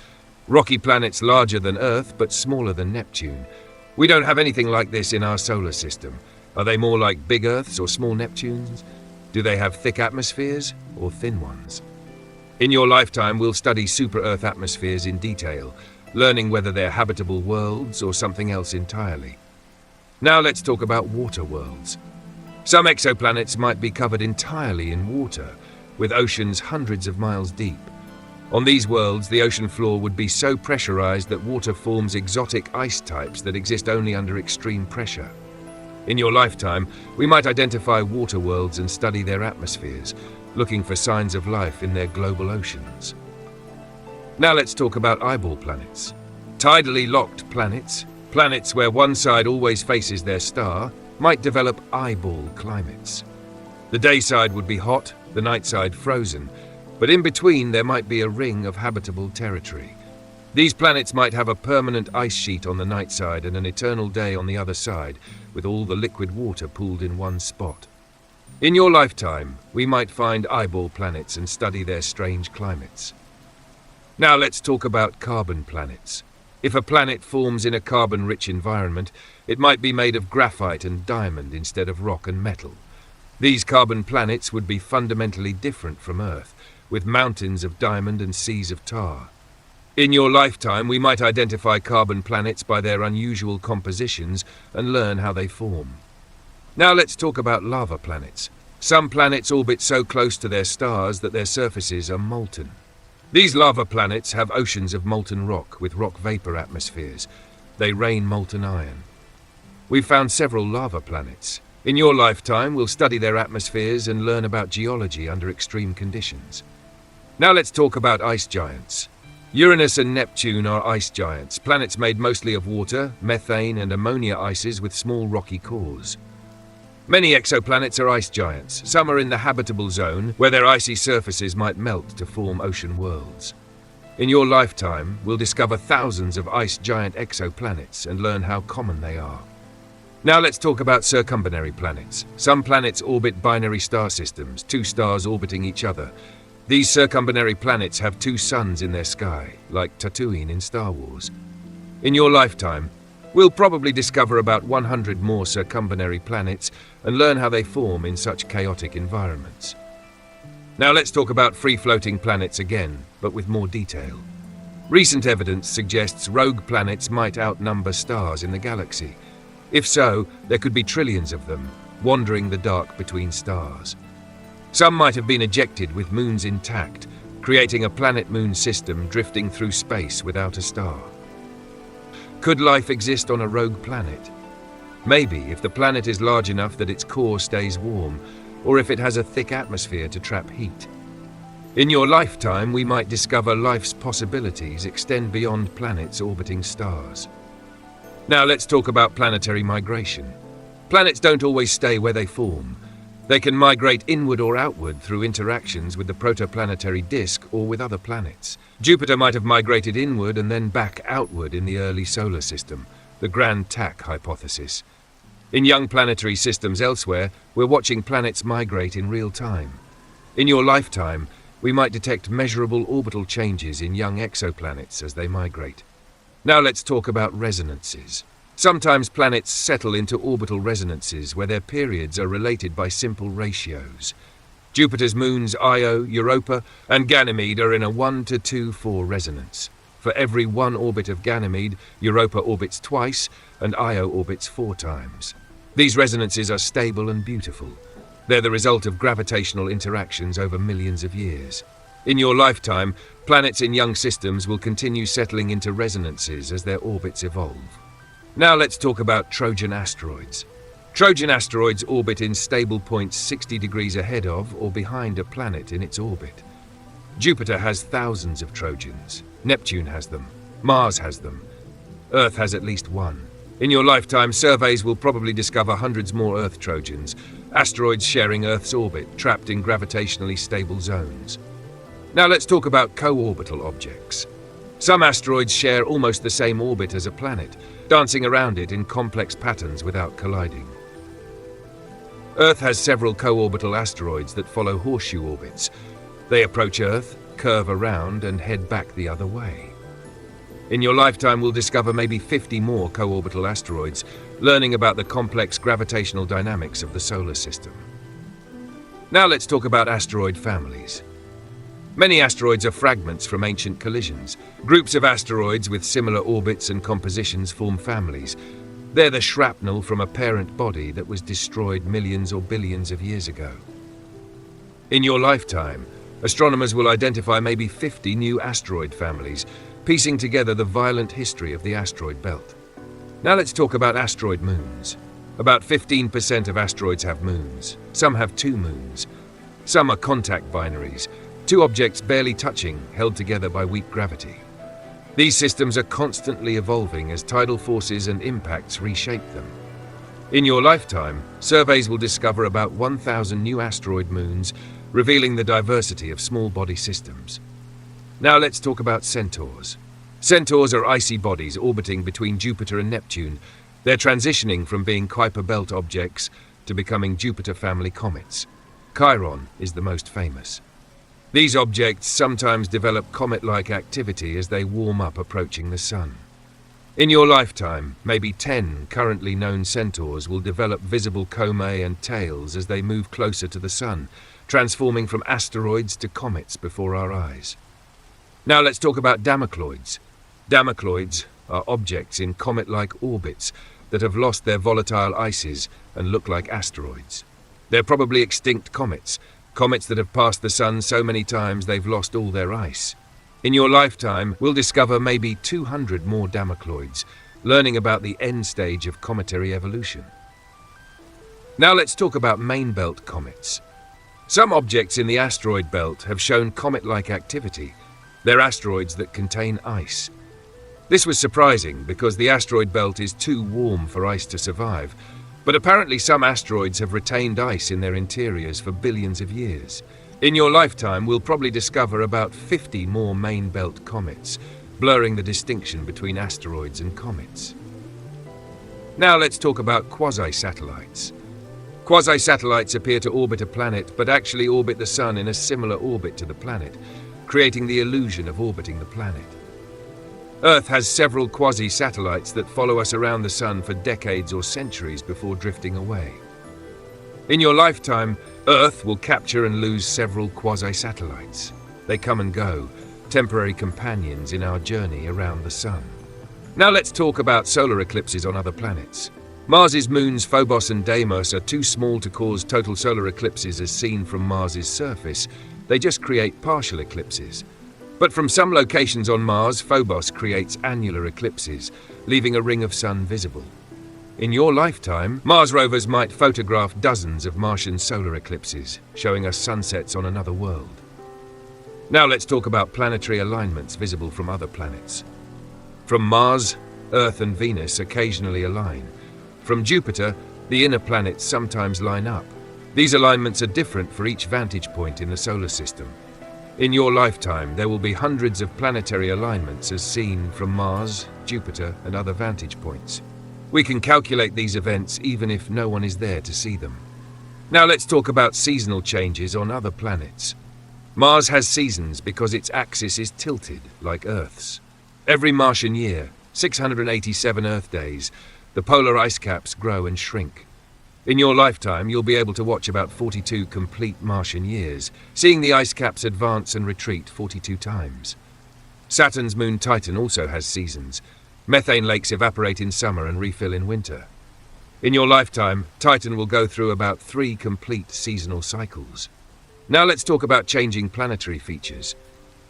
Rocky planets larger than Earth but smaller than Neptune. We don't have anything like this in our solar system. Are they more like big Earths or small Neptunes? Do they have thick atmospheres or thin ones? In your lifetime, we'll study super-Earth atmospheres in detail, learning whether they're habitable worlds or something else entirely. Now let's talk about water worlds. Some exoplanets might be covered entirely in water, with oceans hundreds of miles deep. On these worlds, the ocean floor would be so pressurized that water forms exotic ice types that exist only under extreme pressure. In your lifetime, we might identify water worlds and study their atmospheres, looking for signs of life in their global oceans. Now let's talk about eyeball planets. Tidally locked planets, planets where one side always faces their star, might develop eyeball climates. The day side would be hot, the night side frozen, but in between there might be a ring of habitable territory. These planets might have a permanent ice sheet on the night side and an eternal day on the other side, with all the liquid water pooled in one spot. In your lifetime, we might find eyeball planets and study their strange climates. Now let's talk about carbon planets. If a planet forms in a carbon-rich environment, it might be made of graphite and diamond instead of rock and metal. These carbon planets would be fundamentally different from Earth, with mountains of diamond and seas of tar. In your lifetime, we might identify carbon planets by their unusual compositions and learn how they form. Now let's talk about lava planets. Some planets orbit so close to their stars that their surfaces are molten. These lava planets have oceans of molten rock with rock vapor atmospheres. They rain molten iron. We've found several lava planets. In your lifetime, we'll study their atmospheres and learn about geology under extreme conditions. Now let's talk about ice giants. Uranus and Neptune are ice giants, planets made mostly of water, methane, and ammonia ices with small rocky cores. Many exoplanets are ice giants. Some are in the habitable zone, where their icy surfaces might melt to form ocean worlds. In your lifetime, we'll discover thousands of ice giant exoplanets and learn how common they are. Now let's talk about circumbinary planets. Some planets orbit binary star systems, two stars orbiting each other. These circumbinary planets have two suns in their sky, like Tatooine in Star Wars. In your lifetime, We'll probably discover about 100 more circumbinary planets and learn how they form in such chaotic environments. Now let's talk about free-floating planets again, but with more detail. Recent evidence suggests rogue planets might outnumber stars in the galaxy. If so, there could be trillions of them, wandering the dark between stars. Some might have been ejected with moons intact, creating a planet-moon system drifting through space without a star. Could life exist on a rogue planet? Maybe, if the planet is large enough that its core stays warm, or if it has a thick atmosphere to trap heat. In your lifetime, we might discover life's possibilities extend beyond planets orbiting stars. Now let's talk about planetary migration. Planets don't always stay where they form. They can migrate inward or outward through interactions with the protoplanetary disk or with other planets. Jupiter might have migrated inward and then back outward in the early solar system, the Grand Tack hypothesis. In young planetary systems elsewhere, we're watching planets migrate in real time. In your lifetime, we might detect measurable orbital changes in young exoplanets as they migrate. Now let's talk about resonances. Sometimes planets settle into orbital resonances where their periods are related by simple ratios. Jupiter's moons Io, Europa, and Ganymede are in a 1:2:4 resonance. For every one orbit of Ganymede, Europa orbits twice, and Io orbits 4 times. These resonances are stable and beautiful. They're the result of gravitational interactions over millions of years. In your lifetime, planets in young systems will continue settling into resonances as their orbits evolve. Now let's talk about Trojan asteroids. Trojan asteroids orbit in stable points 60 degrees ahead of or behind a planet in its orbit. Jupiter has thousands of Trojans. Neptune has them. Mars has them. Earth has at least one. In your lifetime, surveys will probably discover hundreds more Earth Trojans, asteroids sharing Earth's orbit, trapped in gravitationally stable zones. Now let's talk about co-orbital objects. Some asteroids share almost the same orbit as a planet, dancing around it in complex patterns without colliding. Earth has several co-orbital asteroids that follow horseshoe orbits. They approach Earth, curve around, and head back the other way. In your lifetime, we'll discover maybe 50 more co-orbital asteroids, learning about the complex gravitational dynamics of the solar system. Now let's talk about asteroid families. Many asteroids are fragments from ancient collisions. Groups of asteroids with similar orbits and compositions form families. They're the shrapnel from a parent body that was destroyed millions or billions of years ago. In your lifetime, astronomers will identify maybe 50 new asteroid families, piecing together the violent history of the asteroid belt. Now let's talk about asteroid moons. About 15% of asteroids have moons. Some have 2 moons. Some are contact binaries, 2 objects barely touching, held together by weak gravity. These systems are constantly evolving as tidal forces and impacts reshape them. In your lifetime, surveys will discover about 1,000 new asteroid moons, revealing the diversity of small body systems. Now let's talk about centaurs. Centaurs are icy bodies orbiting between Jupiter and Neptune. They're transitioning from being Kuiper Belt objects to becoming Jupiter family comets. Chiron is the most famous. These objects sometimes develop comet-like activity as they warm up approaching the Sun. In your lifetime, maybe 10 currently known centaurs will develop visible comae and tails as they move closer to the Sun, transforming from asteroids to comets before our eyes. Now let's talk about Damocloids. Damocloids are objects in comet-like orbits that have lost their volatile ices and look like asteroids. They're probably extinct comets that have passed the Sun so many times they've lost all their ice. In your lifetime, we'll discover maybe 200 more Damocloids, learning about the end stage of cometary evolution. Now let's talk about main belt comets. Some objects in the asteroid belt have shown comet-like activity. They're asteroids that contain ice. This was surprising because the asteroid belt is too warm for ice to survive, but apparently some asteroids have retained ice in their interiors for billions of years. In your lifetime, we'll probably discover about 50 more main belt comets, blurring the distinction between asteroids and comets. Now let's talk about quasi-satellites. Quasi-satellites appear to orbit a planet, but actually orbit the Sun in a similar orbit to the planet, creating the illusion of orbiting the planet. Earth has several quasi-satellites that follow us around the Sun for decades or centuries before drifting away. In your lifetime, Earth will capture and lose several quasi-satellites. They come and go, temporary companions in our journey around the Sun. Now let's talk about solar eclipses on other planets. Mars's moons Phobos and Deimos are too small to cause total solar eclipses as seen from Mars's surface. They just create partial eclipses. But from some locations on Mars, Phobos creates annular eclipses, leaving a ring of sun visible. In your lifetime, Mars rovers might photograph dozens of Martian solar eclipses, showing us sunsets on another world. Now let's talk about planetary alignments visible from other planets. From Mars, Earth and Venus occasionally align. From Jupiter, the inner planets sometimes line up. These alignments are different for each vantage point in the solar system. In your lifetime, there will be hundreds of planetary alignments as seen from Mars, Jupiter, and other vantage points. We can calculate these events even if no one is there to see them. Now let's talk about seasonal changes on other planets. Mars has seasons because its axis is tilted, like Earth's. Every Martian year, 687 Earth days, the polar ice caps grow and shrink. In your lifetime, you'll be able to watch about 42 complete Martian years, seeing the ice caps advance and retreat 42 times. Saturn's moon Titan also has seasons. Methane lakes evaporate in summer and refill in winter. In your lifetime, Titan will go through about 3 complete seasonal cycles. Now let's talk about changing planetary features.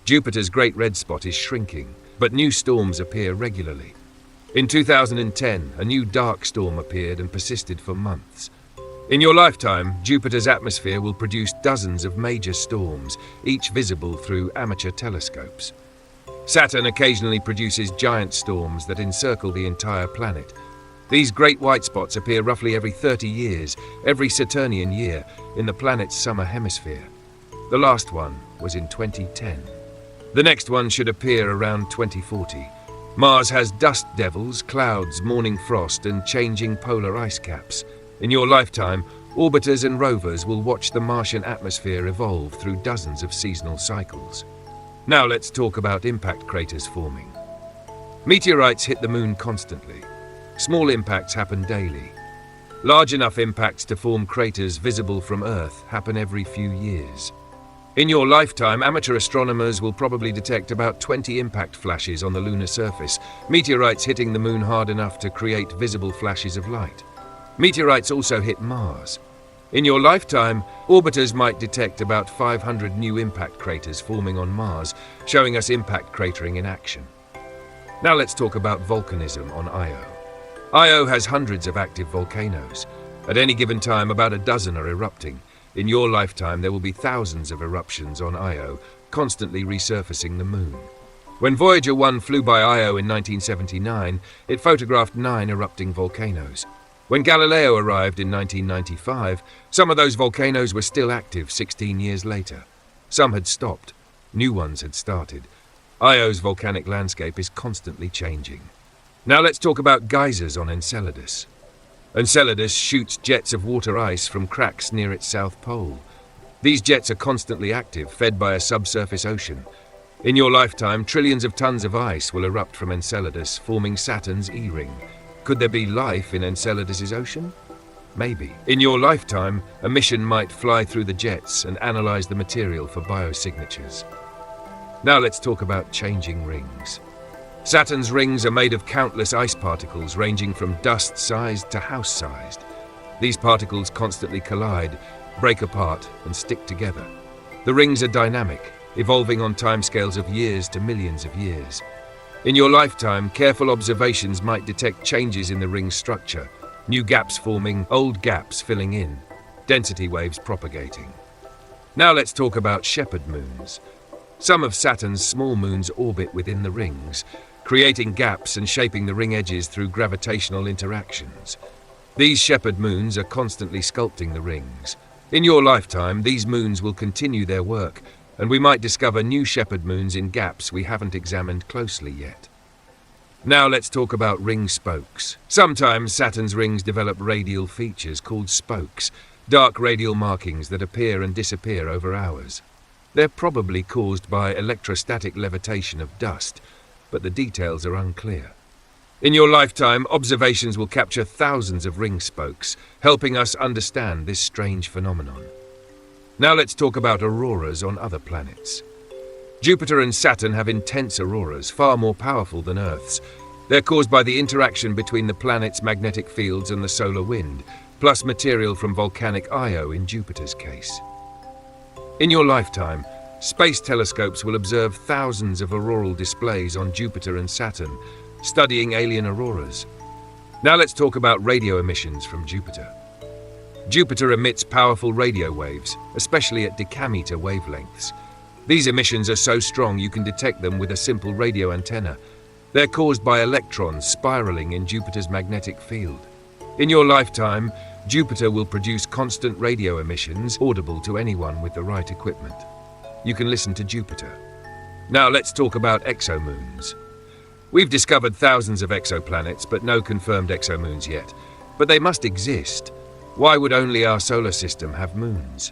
Jupiter's Great Red Spot is shrinking, but new storms appear regularly. In 2010, a new dark storm appeared and persisted for months. In your lifetime, Jupiter's atmosphere will produce dozens of major storms, each visible through amateur telescopes. Saturn occasionally produces giant storms that encircle the entire planet. These great white spots appear roughly every 30 years, every Saturnian year, in the planet's summer hemisphere. The last one was in 2010. The next one should appear around 2040. Mars has dust devils, clouds, morning frost, and changing polar ice caps. In your lifetime, orbiters and rovers will watch the Martian atmosphere evolve through dozens of seasonal cycles. Now let's talk about impact craters forming. Meteorites hit the moon constantly. Small impacts happen daily. Large enough impacts to form craters visible from Earth happen every few years. In your lifetime, amateur astronomers will probably detect about 20 impact flashes on the lunar surface, meteorites hitting the moon hard enough to create visible flashes of light. Meteorites also hit Mars. In your lifetime, orbiters might detect about 500 new impact craters forming on Mars, showing us impact cratering in action. Now let's talk about volcanism on Io. Io has hundreds of active volcanoes. At any given time, about a dozen are erupting. In your lifetime, there will be thousands of eruptions on Io, constantly resurfacing the moon. When Voyager 1 flew by Io in 1979, it photographed 9 erupting volcanoes. When Galileo arrived in 1995, some of those volcanoes were still active 16 years later. Some had stopped. New ones had started. Io's volcanic landscape is constantly changing. Now let's talk about geysers on Enceladus. Enceladus shoots jets of water ice from cracks near its south pole. These jets are constantly active, fed by a subsurface ocean. In your lifetime, trillions of tons of ice will erupt from Enceladus, forming Saturn's E-ring. Could there be life in Enceladus's ocean? Maybe. In your lifetime, a mission might fly through the jets and analyze the material for biosignatures. Now let's talk about changing rings. Saturn's rings are made of countless ice particles ranging from dust-sized to house-sized. These particles constantly collide, break apart, and stick together. The rings are dynamic, evolving on timescales of years to millions of years. In your lifetime, careful observations might detect changes in the ring's structure, new gaps forming, old gaps filling in, density waves propagating. Now let's talk about shepherd moons. Some of Saturn's small moons orbit within the rings, creating gaps and shaping the ring edges through gravitational interactions. These shepherd moons are constantly sculpting the rings. In your lifetime, these moons will continue their work, and we might discover new shepherd moons in gaps we haven't examined closely yet. Now let's talk about ring spokes. Sometimes Saturn's rings develop radial features called spokes, dark radial markings that appear and disappear over hours. They're probably caused by electrostatic levitation of dust. but the details are unclear. In your lifetime, observations will capture thousands of ring spokes, helping us understand this strange phenomenon. Now let's talk about auroras on other planets. Jupiter and Saturn have intense auroras, far more powerful than Earth's. They're caused by the interaction between the planet's magnetic fields and the solar wind, plus material from volcanic Io in Jupiter's case. In your lifetime, space telescopes will observe thousands of auroral displays on Jupiter and Saturn, studying alien auroras. Now let's talk about radio emissions from Jupiter. Jupiter emits powerful radio waves, especially at decameter wavelengths. These emissions are so strong you can detect them with a simple radio antenna. They're caused by electrons spiraling in Jupiter's magnetic field. In your lifetime, Jupiter will produce constant radio emissions audible to anyone with the right equipment. You can listen to Jupiter. Now let's talk about exomoons. We've discovered thousands of exoplanets, but no confirmed exomoons yet. But they must exist. Why would only our solar system have moons?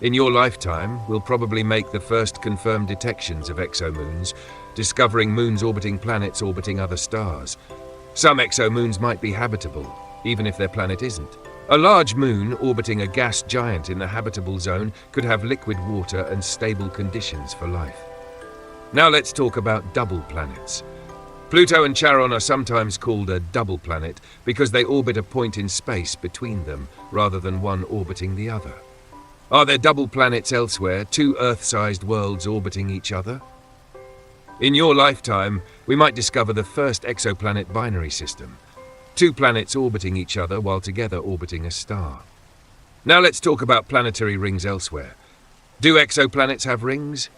In your lifetime, we'll probably make the first confirmed detections of exomoons, discovering moons orbiting planets orbiting other stars. Some exomoons might be habitable, even if their planet isn't. A large moon orbiting a gas giant in the habitable zone could have liquid water and stable conditions for life. Now let's talk about double planets. Pluto and Charon are sometimes called a double planet because they orbit a point in space between them, rather than one orbiting the other. Are there double planets elsewhere, two Earth-sized worlds orbiting each other? In your lifetime, we might discover the first exoplanet binary system, two planets orbiting each other while together orbiting a star. Now let's talk about planetary rings elsewhere. Do exoplanets have rings?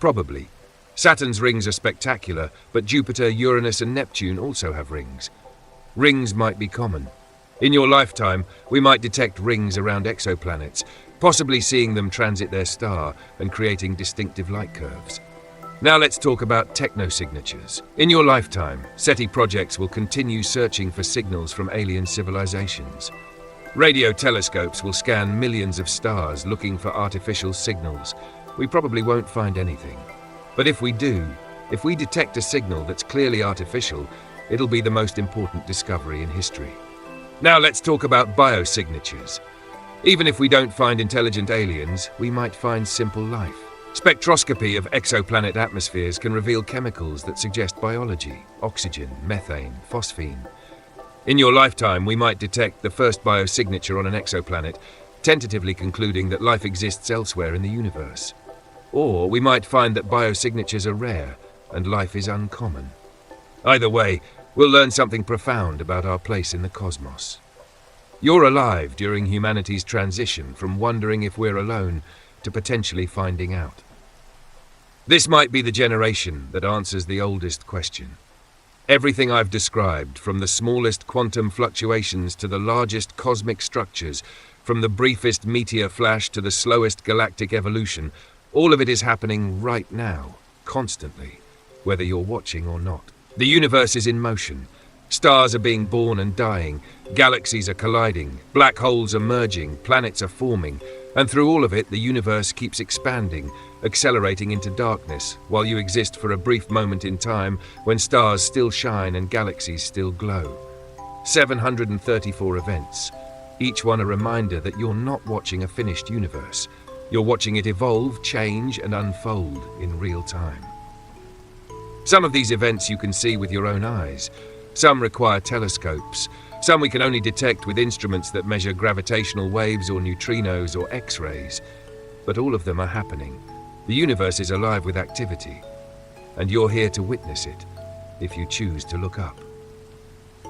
Probably. Saturn's rings are spectacular, but Jupiter, Uranus and Neptune also have rings. Rings might be common. In your lifetime, we might detect rings around exoplanets, possibly seeing them transit their star and creating distinctive light curves. Now let's talk about technosignatures. In your lifetime, SETI projects will continue searching for signals from alien civilizations. Radio telescopes will scan millions of stars looking for artificial signals. We probably won't find anything. But if we do, if we detect a signal that's clearly artificial, it'll be the most important discovery in history. Now let's talk about biosignatures. Even if we don't find intelligent aliens, we might find simple life. Spectroscopy of exoplanet atmospheres can reveal chemicals that suggest biology: oxygen, methane, phosphine. In your lifetime, we might detect the first biosignature on an exoplanet, tentatively concluding that life exists elsewhere in the universe. Or we might find that biosignatures are rare and life is uncommon. Either way, we'll learn something profound about our place in the cosmos. You're alive during humanity's transition from wondering if we're alone to potentially finding out. This might be the generation that answers the oldest question. Everything I've described, from the smallest quantum fluctuations to the largest cosmic structures, from the briefest meteor flash to the slowest galactic evolution, all of it is happening right now, constantly, whether you're watching or not. The universe is in motion. Stars are being born and dying, galaxies are colliding, black holes are merging, planets are forming, and through all of it, the universe keeps expanding, accelerating into darkness, while you exist for a brief moment in time when stars still shine and galaxies still glow. 734 events, each one a reminder that you're not watching a finished universe. You're watching it evolve, change, and unfold in real time. Some of these events you can see with your own eyes. Some require telescopes. Some we can only detect with instruments that measure gravitational waves or neutrinos or X-rays. But all of them are happening. The universe is alive with activity. And you're here to witness it, if you choose to look up.